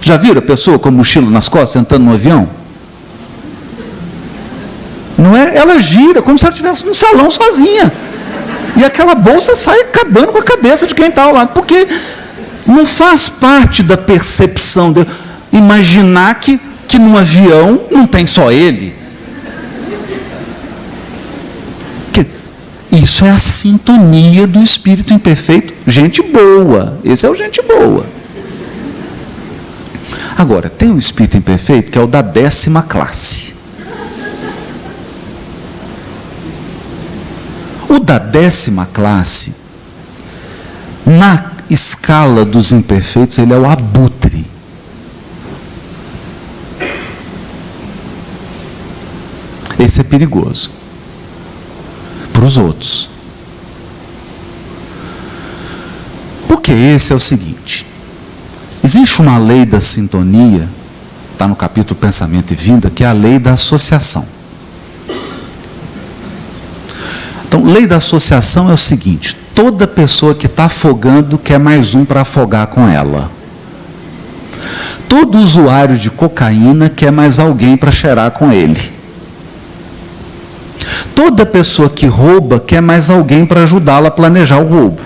Já viram a pessoa com mochila nas costas, sentando no avião? Não é? Ela gira como se ela estivesse num salão sozinha. E aquela bolsa sai acabando com a cabeça de quem está ao lado. Porque não faz parte da percepção de imaginar que num avião não tem só ele. Isso é a sintonia do espírito imperfeito. Gente boa. Esse é o gente boa. Agora, tem um espírito imperfeito que é o da 10ª classe. O da 10ª classe, na escala dos imperfeitos, ele é o abutre. Esse é perigoso para os outros. Porque esse é o seguinte: existe uma lei da sintonia, está no capítulo Pensamento e Vida, que é a lei da associação. Então, lei da associação é o seguinte: toda pessoa que está afogando quer mais um para afogar com ela. Todo usuário de cocaína quer mais alguém para cheirar com ele. Toda pessoa que rouba quer mais alguém para ajudá-la a planejar o roubo.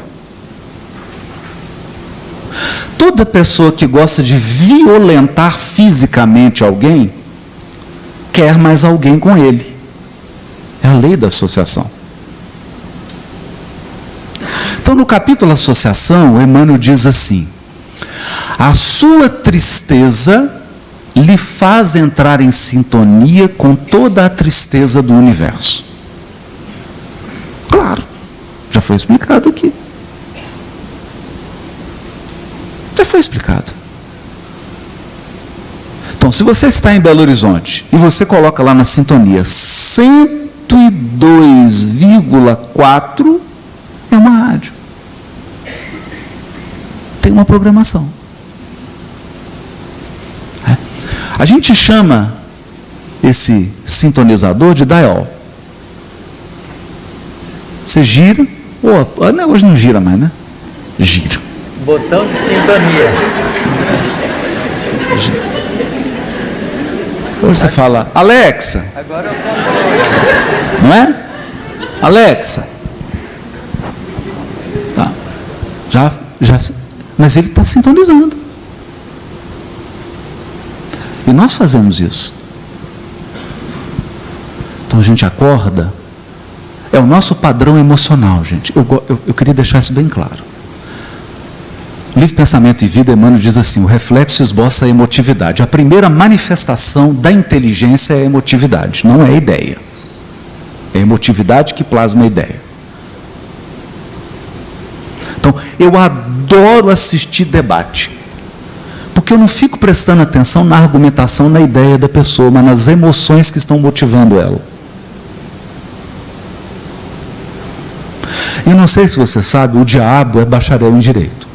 Toda pessoa que gosta de violentar fisicamente alguém quer mais alguém com ele. É a lei da associação. Então, no capítulo Associação, o Emmanuel diz assim: a sua tristeza lhe faz entrar em sintonia com toda a tristeza do universo. Claro, já foi explicado aqui. Já foi explicado. Então, se você está em Belo Horizonte e você coloca lá na sintonia 102,4, é uma rádio. Tem uma programação. A gente chama esse sintonizador de dial. Você gira, hoje não gira mais, né? Gira. Botão de sintonia. Hoje você fala, Alexa. Agora eu Não é? Alexa. Tá. Mas ele está sintonizando. E nós fazemos isso. Então a gente acorda. É o nosso padrão emocional, gente. Eu queria deixar isso bem claro. O livro Pensamento e Vida, Emmanuel diz assim: o reflexo esboça a emotividade. A primeira manifestação da inteligência é a emotividade, não é a ideia. É a emotividade que plasma a ideia. Então, eu adoro assistir debate, porque eu não fico prestando atenção na argumentação, na ideia da pessoa, mas nas emoções que estão motivando ela. E não sei se você sabe, o diabo é bacharel em direito.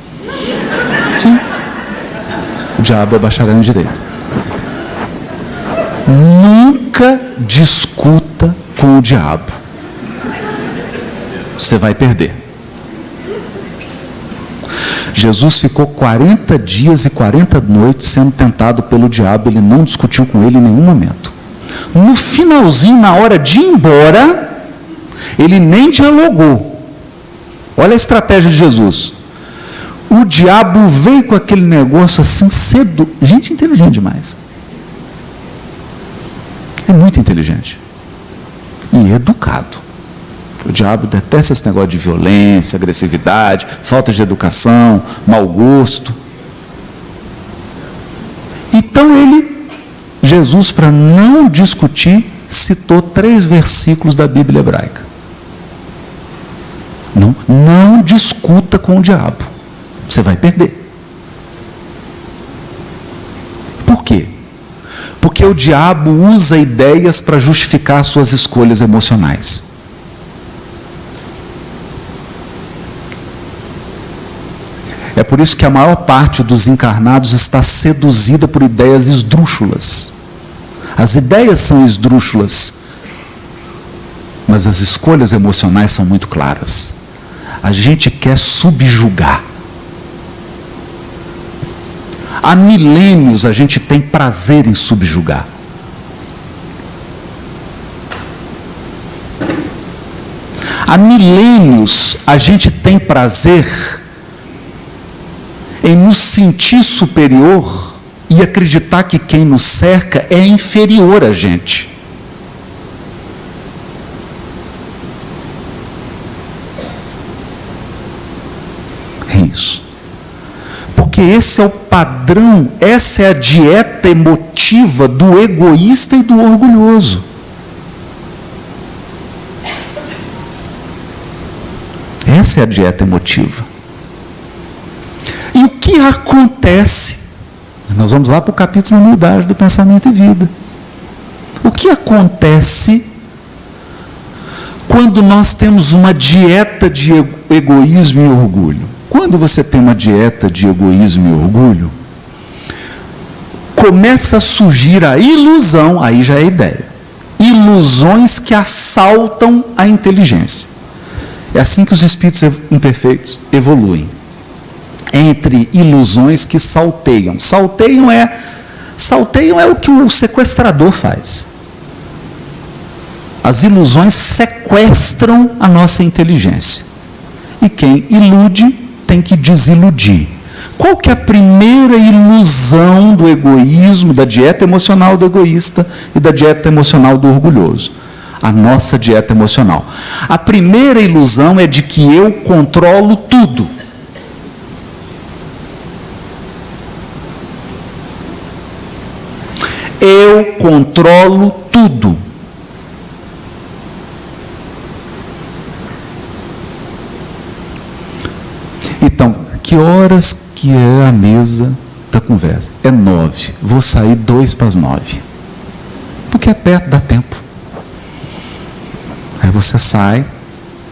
Sim. O diabo é bacharel em direito. Nunca discuta com o diabo. Você vai perder. Jesus ficou 40 dias e 40 noites sendo tentado pelo diabo. Ele não discutiu com ele em nenhum momento. No finalzinho, na hora de ir embora, ele nem dialogou. Olha a estratégia de Jesus. O diabo veio com aquele negócio assim cedo. Gente inteligente demais. É muito inteligente. E educado. O diabo detesta esse negócio de violência, agressividade, falta de educação, mau gosto. Então Jesus, para não discutir, citou 3 versículos da Bíblia hebraica. Não discuta com o diabo. Você vai perder. Por quê? Porque o diabo usa ideias para justificar suas escolhas emocionais. É por isso que a maior parte dos encarnados está seduzida por ideias esdrúxulas. As ideias são esdrúxulas, mas as escolhas emocionais são muito claras. A gente quer subjugar. Há milênios a gente tem prazer em subjugar. Há milênios a gente tem prazer em nos sentir superior e acreditar que quem nos cerca é inferior a gente. É isso. Porque esse é o padrão, essa é a dieta emotiva do egoísta e do orgulhoso. Essa é a dieta emotiva. E o que acontece? Nós vamos lá para o capítulo Humildade do Pensamento e Vida. O que acontece quando nós temos uma dieta de egoísmo e orgulho? Quando você tem uma dieta de egoísmo e orgulho, começa a surgir a ilusão, aí já é a ideia, ilusões que assaltam a inteligência. É assim que os espíritos imperfeitos evoluem. Entre ilusões que salteiam. Salteiam é o que o sequestrador faz. As ilusões sequestram a nossa inteligência. E quem ilude tem que desiludir. Qual que é a primeira ilusão do egoísmo, da dieta emocional do egoísta e da dieta emocional do orgulhoso? A nossa dieta emocional. A primeira ilusão é de que eu controlo tudo. Eu controlo tudo. Então, que horas que é a mesa da conversa? É 9. Vou sair 8:45. Porque é perto, dá tempo. Aí você sai,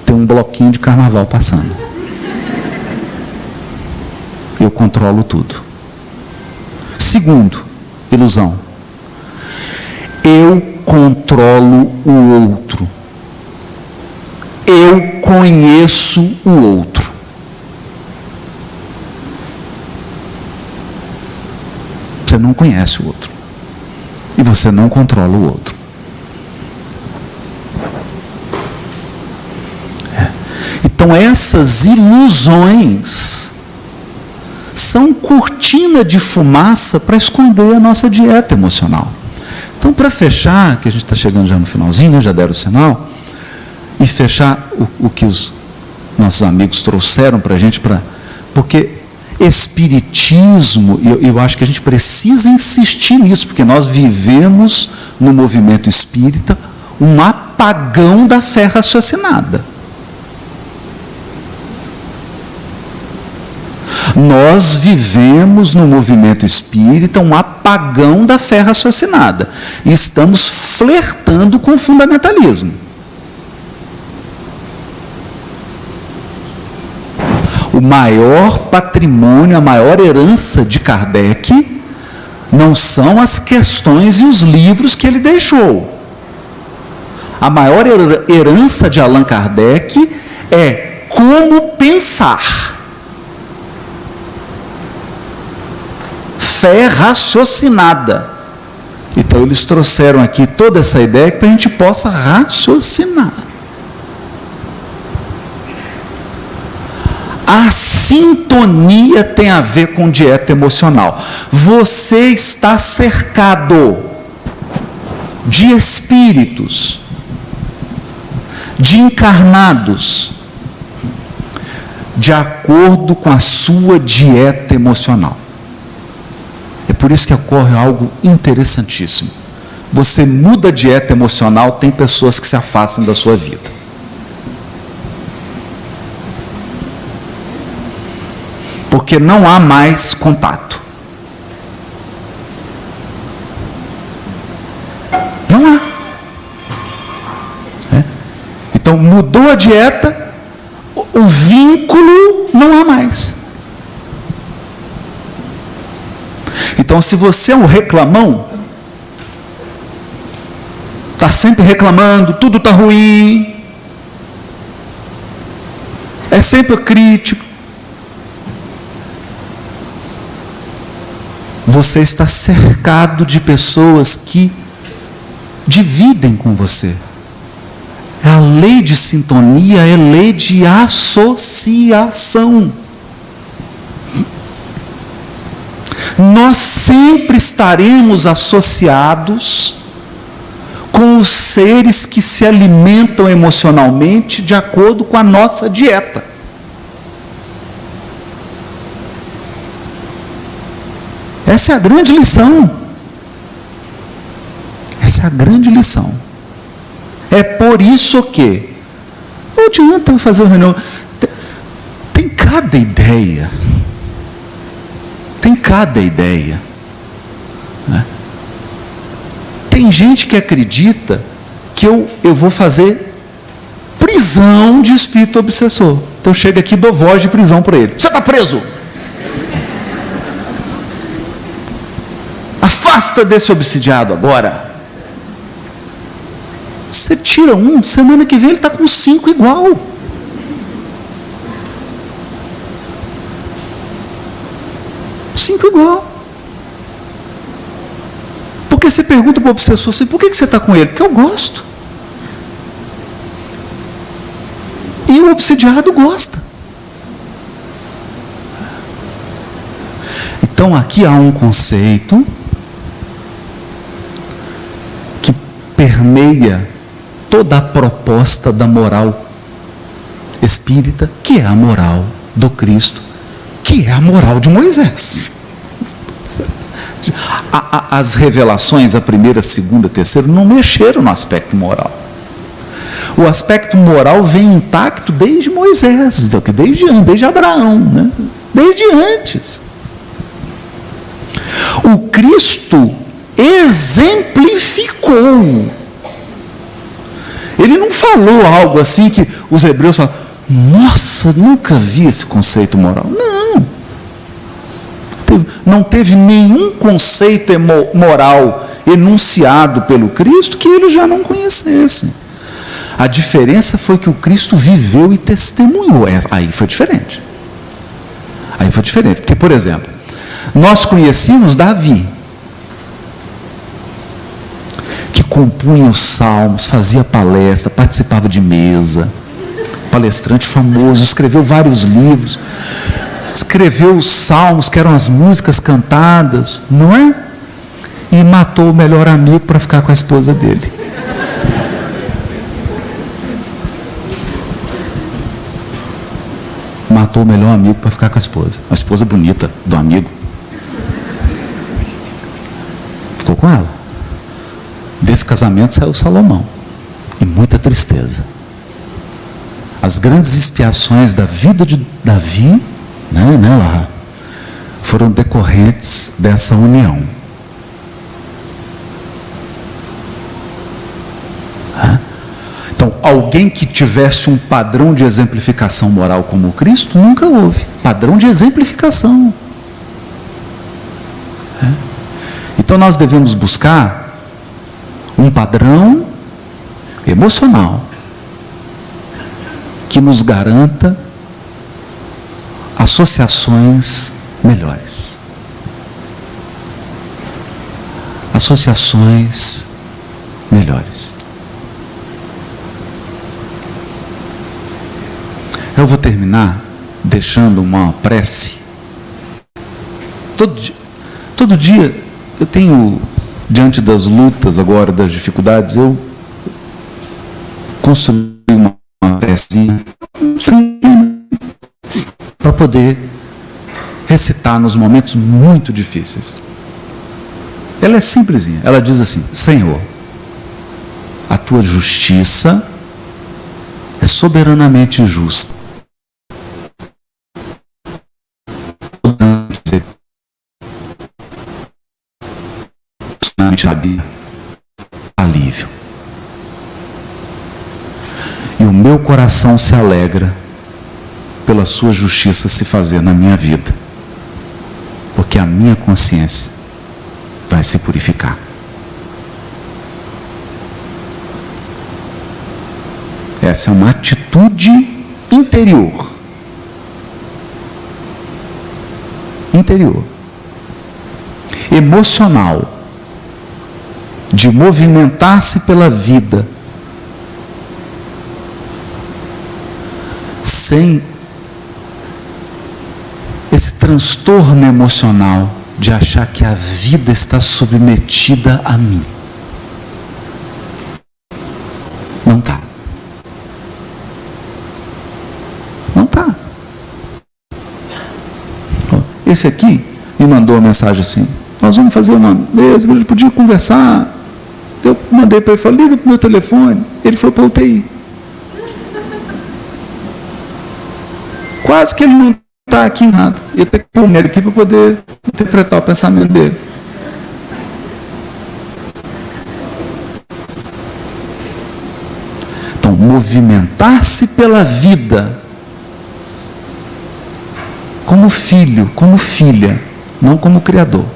tem um bloquinho de carnaval passando. Eu controlo tudo. Segundo, ilusão. Eu controlo o outro. Eu conheço o outro. Você não conhece o outro. E você não controla o outro. Então essas ilusões são cortina de fumaça para esconder a nossa dieta emocional. Então, para fechar, que a gente está chegando já no finalzinho, né, já deram o sinal, e fechar o que os nossos amigos trouxeram para a gente, porque espiritismo, eu acho que a gente precisa insistir nisso, porque nós vivemos no movimento espírita um apagão da fé raciocinada. Nós vivemos no movimento espírita um apagão da fé raciocinada. E estamos flertando com o fundamentalismo. O maior patrimônio, a maior herança de Kardec não são as questões e os livros que ele deixou. A maior herança de Allan Kardec é como pensar. Fé raciocinada. Então eles trouxeram aqui toda essa ideia para a gente possa raciocinar. A sintonia tem a ver com dieta emocional. Você está cercado de espíritos, de encarnados, de acordo com a sua dieta emocional. É por isso que ocorre algo interessantíssimo. Você muda a dieta emocional, tem pessoas que se afastam da sua vida. Porque não há mais contato. Não há. Então, mudou a dieta, o vínculo não há mais. Então, se você é um reclamão, está sempre reclamando, tudo está ruim, é sempre crítico, você está cercado de pessoas que dividem com você. A lei de sintonia é lei de associação. Nós sempre estaremos associados com os seres que se alimentam emocionalmente de acordo com a nossa dieta. Essa é a grande lição. Essa é a grande lição. É por isso que não adianta fazer uma reunião. Tem cada ideia. Tem cada ideia. Né? Tem gente que acredita que eu vou fazer prisão de espírito obsessor. Então eu chego aqui e dou voz de prisão para ele. Você está preso! Afasta desse obsidiado agora. Você tira um, semana que vem ele está com 5 igual. Igual. Porque você pergunta para o obsessor assim, por que você está com ele? Porque eu gosto. E o obsidiado gosta. Então aqui há um conceito que permeia toda a proposta da moral espírita, que é a moral do Cristo, que é a moral de Moisés. As revelações, a primeira, a segunda, a terceira, não mexeram no aspecto moral. O aspecto moral vem intacto desde Moisés, desde Abraão, né? Desde antes. O Cristo exemplificou. Ele não falou algo assim que os hebreus falam, nossa, nunca vi esse conceito moral. Não teve nenhum conceito moral enunciado pelo Cristo que eles já não conhecessem. A diferença foi que o Cristo viveu e testemunhou. Aí foi diferente. Porque, por exemplo, nós conhecíamos Davi, que compunha os salmos, fazia palestra, participava de mesa, palestrante famoso, escreveu vários livros. Escreveu os salmos, que eram as músicas cantadas, não é? E matou o melhor amigo para ficar com a esposa dele. matou o melhor amigo para ficar com a esposa bonita do amigo. Ficou com ela. Desse casamento saiu Salomão. E muita tristeza. As grandes expiações da vida de Davi, lá, foram decorrentes dessa união. Então, alguém que tivesse um padrão de exemplificação moral como Cristo, nunca houve. Padrão de exemplificação. Então, nós devemos buscar um padrão emocional que nos garanta associações melhores. Associações melhores. Eu vou terminar deixando uma prece. Todo dia eu tenho, diante das lutas agora, das dificuldades, eu construí uma prece para poder recitar nos momentos muito difíceis. Ela é simplesinha. Ela diz assim: Senhor, a tua justiça é soberanamente justa. Alívio. E o meu coração se alegra pela sua justiça se fazer na minha vida, porque a minha consciência vai se purificar. Essa é uma atitude interior. Emocional, de movimentar-se pela vida sem esse transtorno emocional de achar que a vida está submetida a mim. Não está. Não está. Esse aqui me mandou uma mensagem assim: nós vamos fazer uma mesa, ele podia conversar. Eu mandei para ele, falei: liga para o meu telefone. Ele foi para a UTI. Quase que ele não está aqui em nada. Ele tem que pôr o médico aqui para poder interpretar o pensamento dele. Então, movimentar-se pela vida como filho, como filha, não como criador.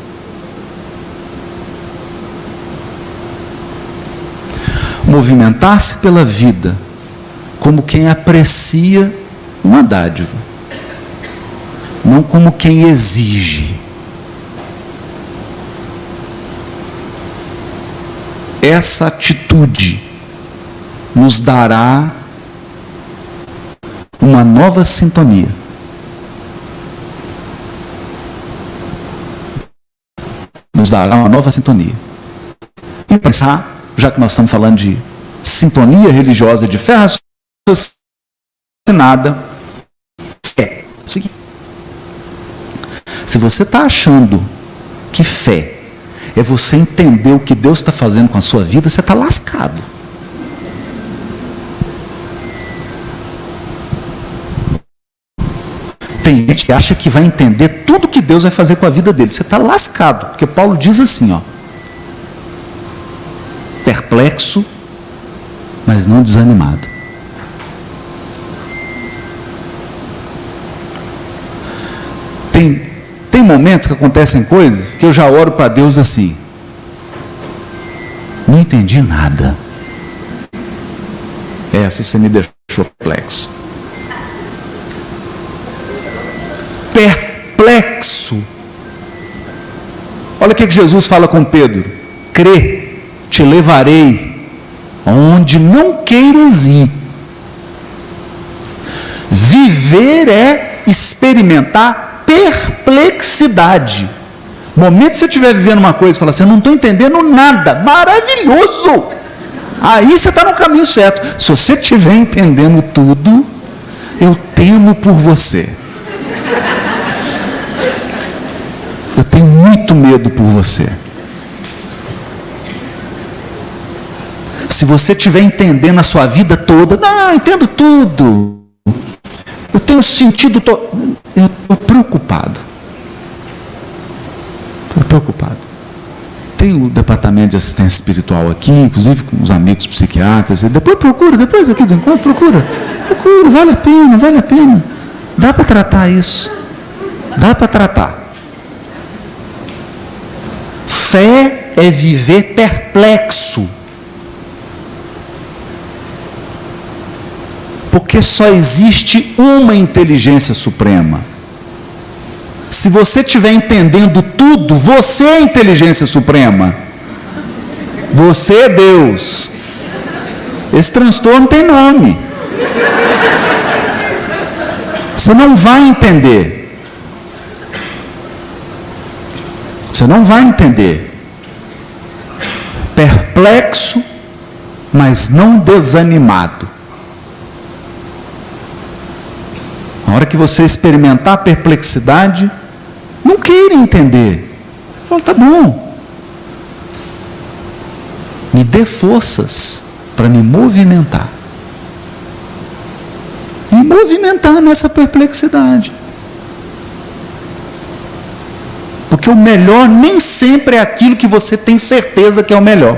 Movimentar-se pela vida como quem aprecia uma dádiva, não como quem exige. Essa atitude nos dará uma nova sintonia. Nos dará uma nova sintonia. E pensar, já que nós estamos falando de sintonia religiosa, de fé raciocinada, fé. Se você está achando que fé é você entender o que Deus está fazendo com a sua vida, você está lascado. Tem gente que acha que vai entender tudo que Deus vai fazer com a vida dele. Você está lascado, porque Paulo diz assim, ó: perplexo, mas não desanimado. Tem momentos que acontecem coisas que eu já oro para Deus assim: não entendi nada. Essa você me deixou perplexo. Perplexo. Olha o que Jesus fala com Pedro: crê, te levarei onde não queiras ir. Viver é experimentar perplexidade. Momento que você estiver vivendo uma coisa e falar assim: eu não estou entendendo nada, maravilhoso, aí você está no caminho certo. Se você estiver entendendo tudo, eu temo por você. Eu tenho muito medo por você. Se você estiver entendendo a sua vida toda, não, eu entendo tudo. Eu tenho sentido todo. Eu estou preocupado. Estou preocupado. Tem o departamento de assistência espiritual aqui, inclusive com os amigos psiquiatras. Depois procura, depois aqui do encontro, procura, vale a pena, vale a pena. Dá para tratar isso. Dá para tratar. Fé é viver perplexo. Porque só existe uma inteligência suprema. Se você estiver entendendo tudo, você é a inteligência suprema. Você é Deus. Esse transtorno tem nome. Você não vai entender. Você não vai entender. Perplexo, mas não desanimado. Na hora que você experimentar a perplexidade, não queira entender. Fala, tá bom. Me dê forças para me movimentar. Me movimentar nessa perplexidade. Porque o melhor nem sempre é aquilo que você tem certeza que é o melhor.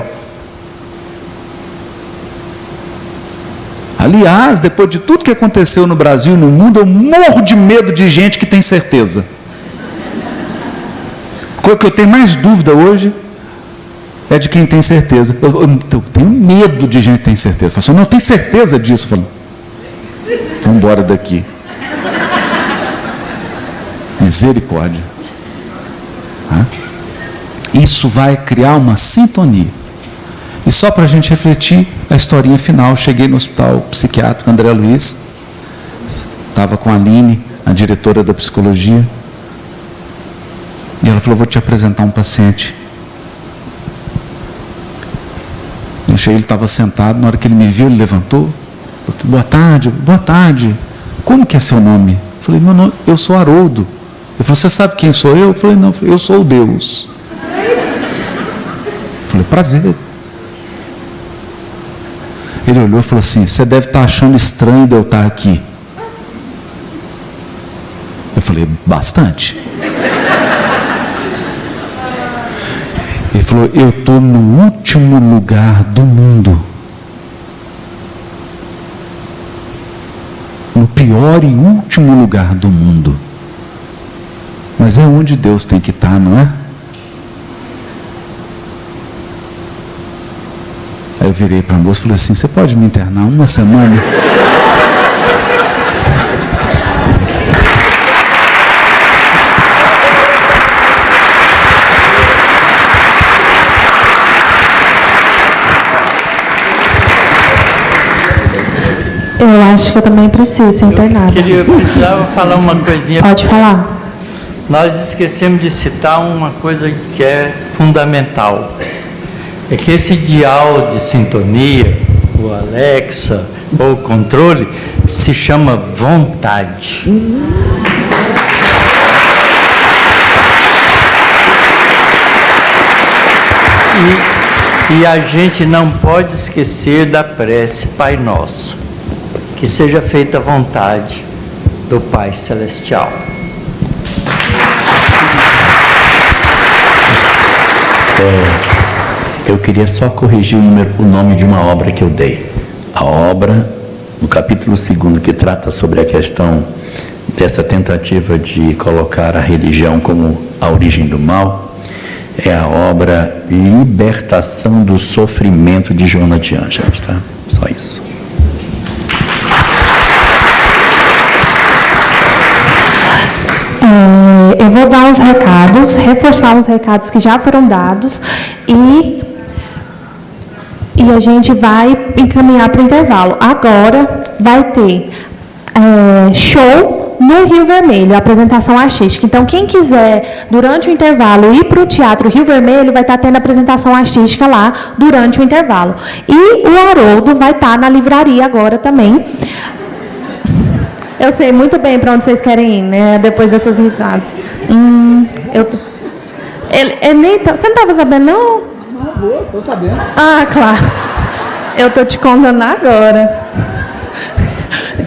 Aliás, depois de tudo que aconteceu no Brasil e no mundo, eu morro de medo de gente que tem certeza. O que eu tenho mais dúvida hoje é de quem tem certeza. Eu tenho medo de gente que tem certeza. Eu falo assim, não, eu tenho certeza disso. Eu falo, vamos embora daqui. Misericórdia. Isso vai criar uma sintonia. E só para a gente refletir a historinha final, cheguei no hospital psiquiátrico André Luiz, estava com a Aline, a diretora da psicologia, e ela falou, vou te apresentar um paciente. Eu cheguei, ele estava sentado, na hora que ele me viu, ele levantou, boa tarde, como que é seu nome? Eu falei, meu nome, eu sou Haroldo. Ele falou, você sabe quem sou eu? Eu falei, não, eu sou o Deus. Eu falei, prazer. Ele olhou e falou assim, você deve estar achando estranho de eu estar aqui. Eu falei, bastante. Ele falou, eu estou no último lugar do mundo. No pior e último lugar do mundo. Mas é onde Deus tem que estar, não é? Aí eu virei para a moça e falei assim, você pode me internar uma semana? Eu acho que eu também preciso ser internada. Eu precisava falar uma coisinha. Pode falar. Nós esquecemos de citar uma coisa que é fundamental. É que esse dial de sintonia, o Alexa ou o controle, se chama vontade. E a gente não pode esquecer da prece Pai Nosso. Que seja feita a vontade do Pai Celestial. Eu queria só corrigir o nome de uma obra que eu dei. A obra, no capítulo 2, que trata sobre a questão dessa tentativa de colocar a religião como a origem do mal, é a obra Libertação do Sofrimento de Joana de Ângeles, tá? Só isso. Eu vou dar uns recados, reforçar uns recados que já foram dados e a gente vai encaminhar para o intervalo. Agora vai ter show no Rio Vermelho, apresentação artística. Então, quem quiser, durante o intervalo, ir para o Teatro Rio Vermelho, vai estar tendo apresentação artística lá durante o intervalo. E o Haroldo vai estar na livraria agora também. Eu sei muito bem para onde vocês querem ir, né? Depois dessas risadas. Ele nem tá... Você não estava sabendo, não? Não, estou sabendo. Ah, claro. Eu estou te contando agora.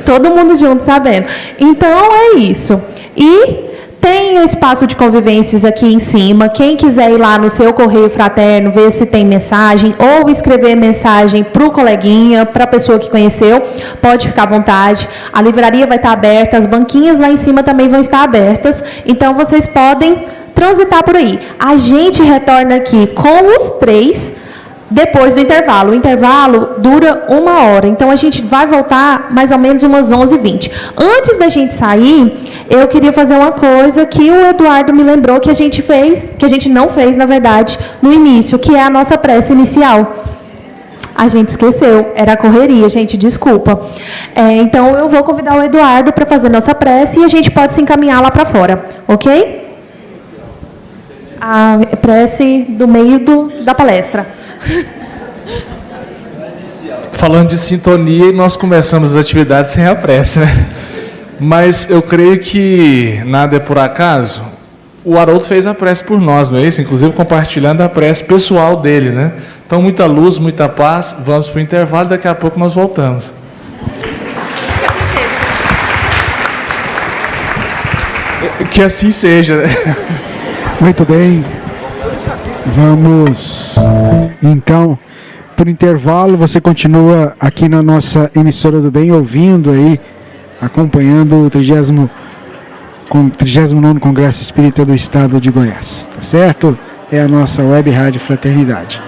Todo mundo junto sabendo. Então, é isso. E tem espaço de convivências aqui em cima. Quem quiser ir lá no seu correio fraterno, ver se tem mensagem, ou escrever mensagem para o coleguinha, para a pessoa que conheceu, pode ficar à vontade. A livraria vai estar aberta, as banquinhas lá em cima também vão estar abertas. Então, vocês podem transitar por aí. A gente retorna aqui com os 3 depois do intervalo. O intervalo dura 1 hora. Então, a gente vai voltar mais ou menos umas 11h20. Antes da gente sair, eu queria fazer uma coisa que o Eduardo me lembrou que a gente não fez, na verdade, no início, que é a nossa prece inicial. A gente esqueceu, era a correria, gente, desculpa. Então, eu vou convidar o Eduardo para fazer nossa prece e a gente pode se encaminhar lá para fora, ok? A prece do meio da palestra. Falando de sintonia, nós começamos as atividades sem a prece, né? Mas eu creio que nada é por acaso. O Haroldo fez a prece por nós, não é isso? Inclusive compartilhando a prece pessoal dele, né? Então, muita luz, muita paz. Vamos para o intervalo, daqui a pouco nós voltamos. Que assim seja, né? Muito bem. Vamos, então, por intervalo. Você continua aqui na nossa emissora do bem, ouvindo aí, acompanhando o 39º Congresso Espírita do Estado de Goiás. Tá certo? É a nossa Web Rádio Fraternidade.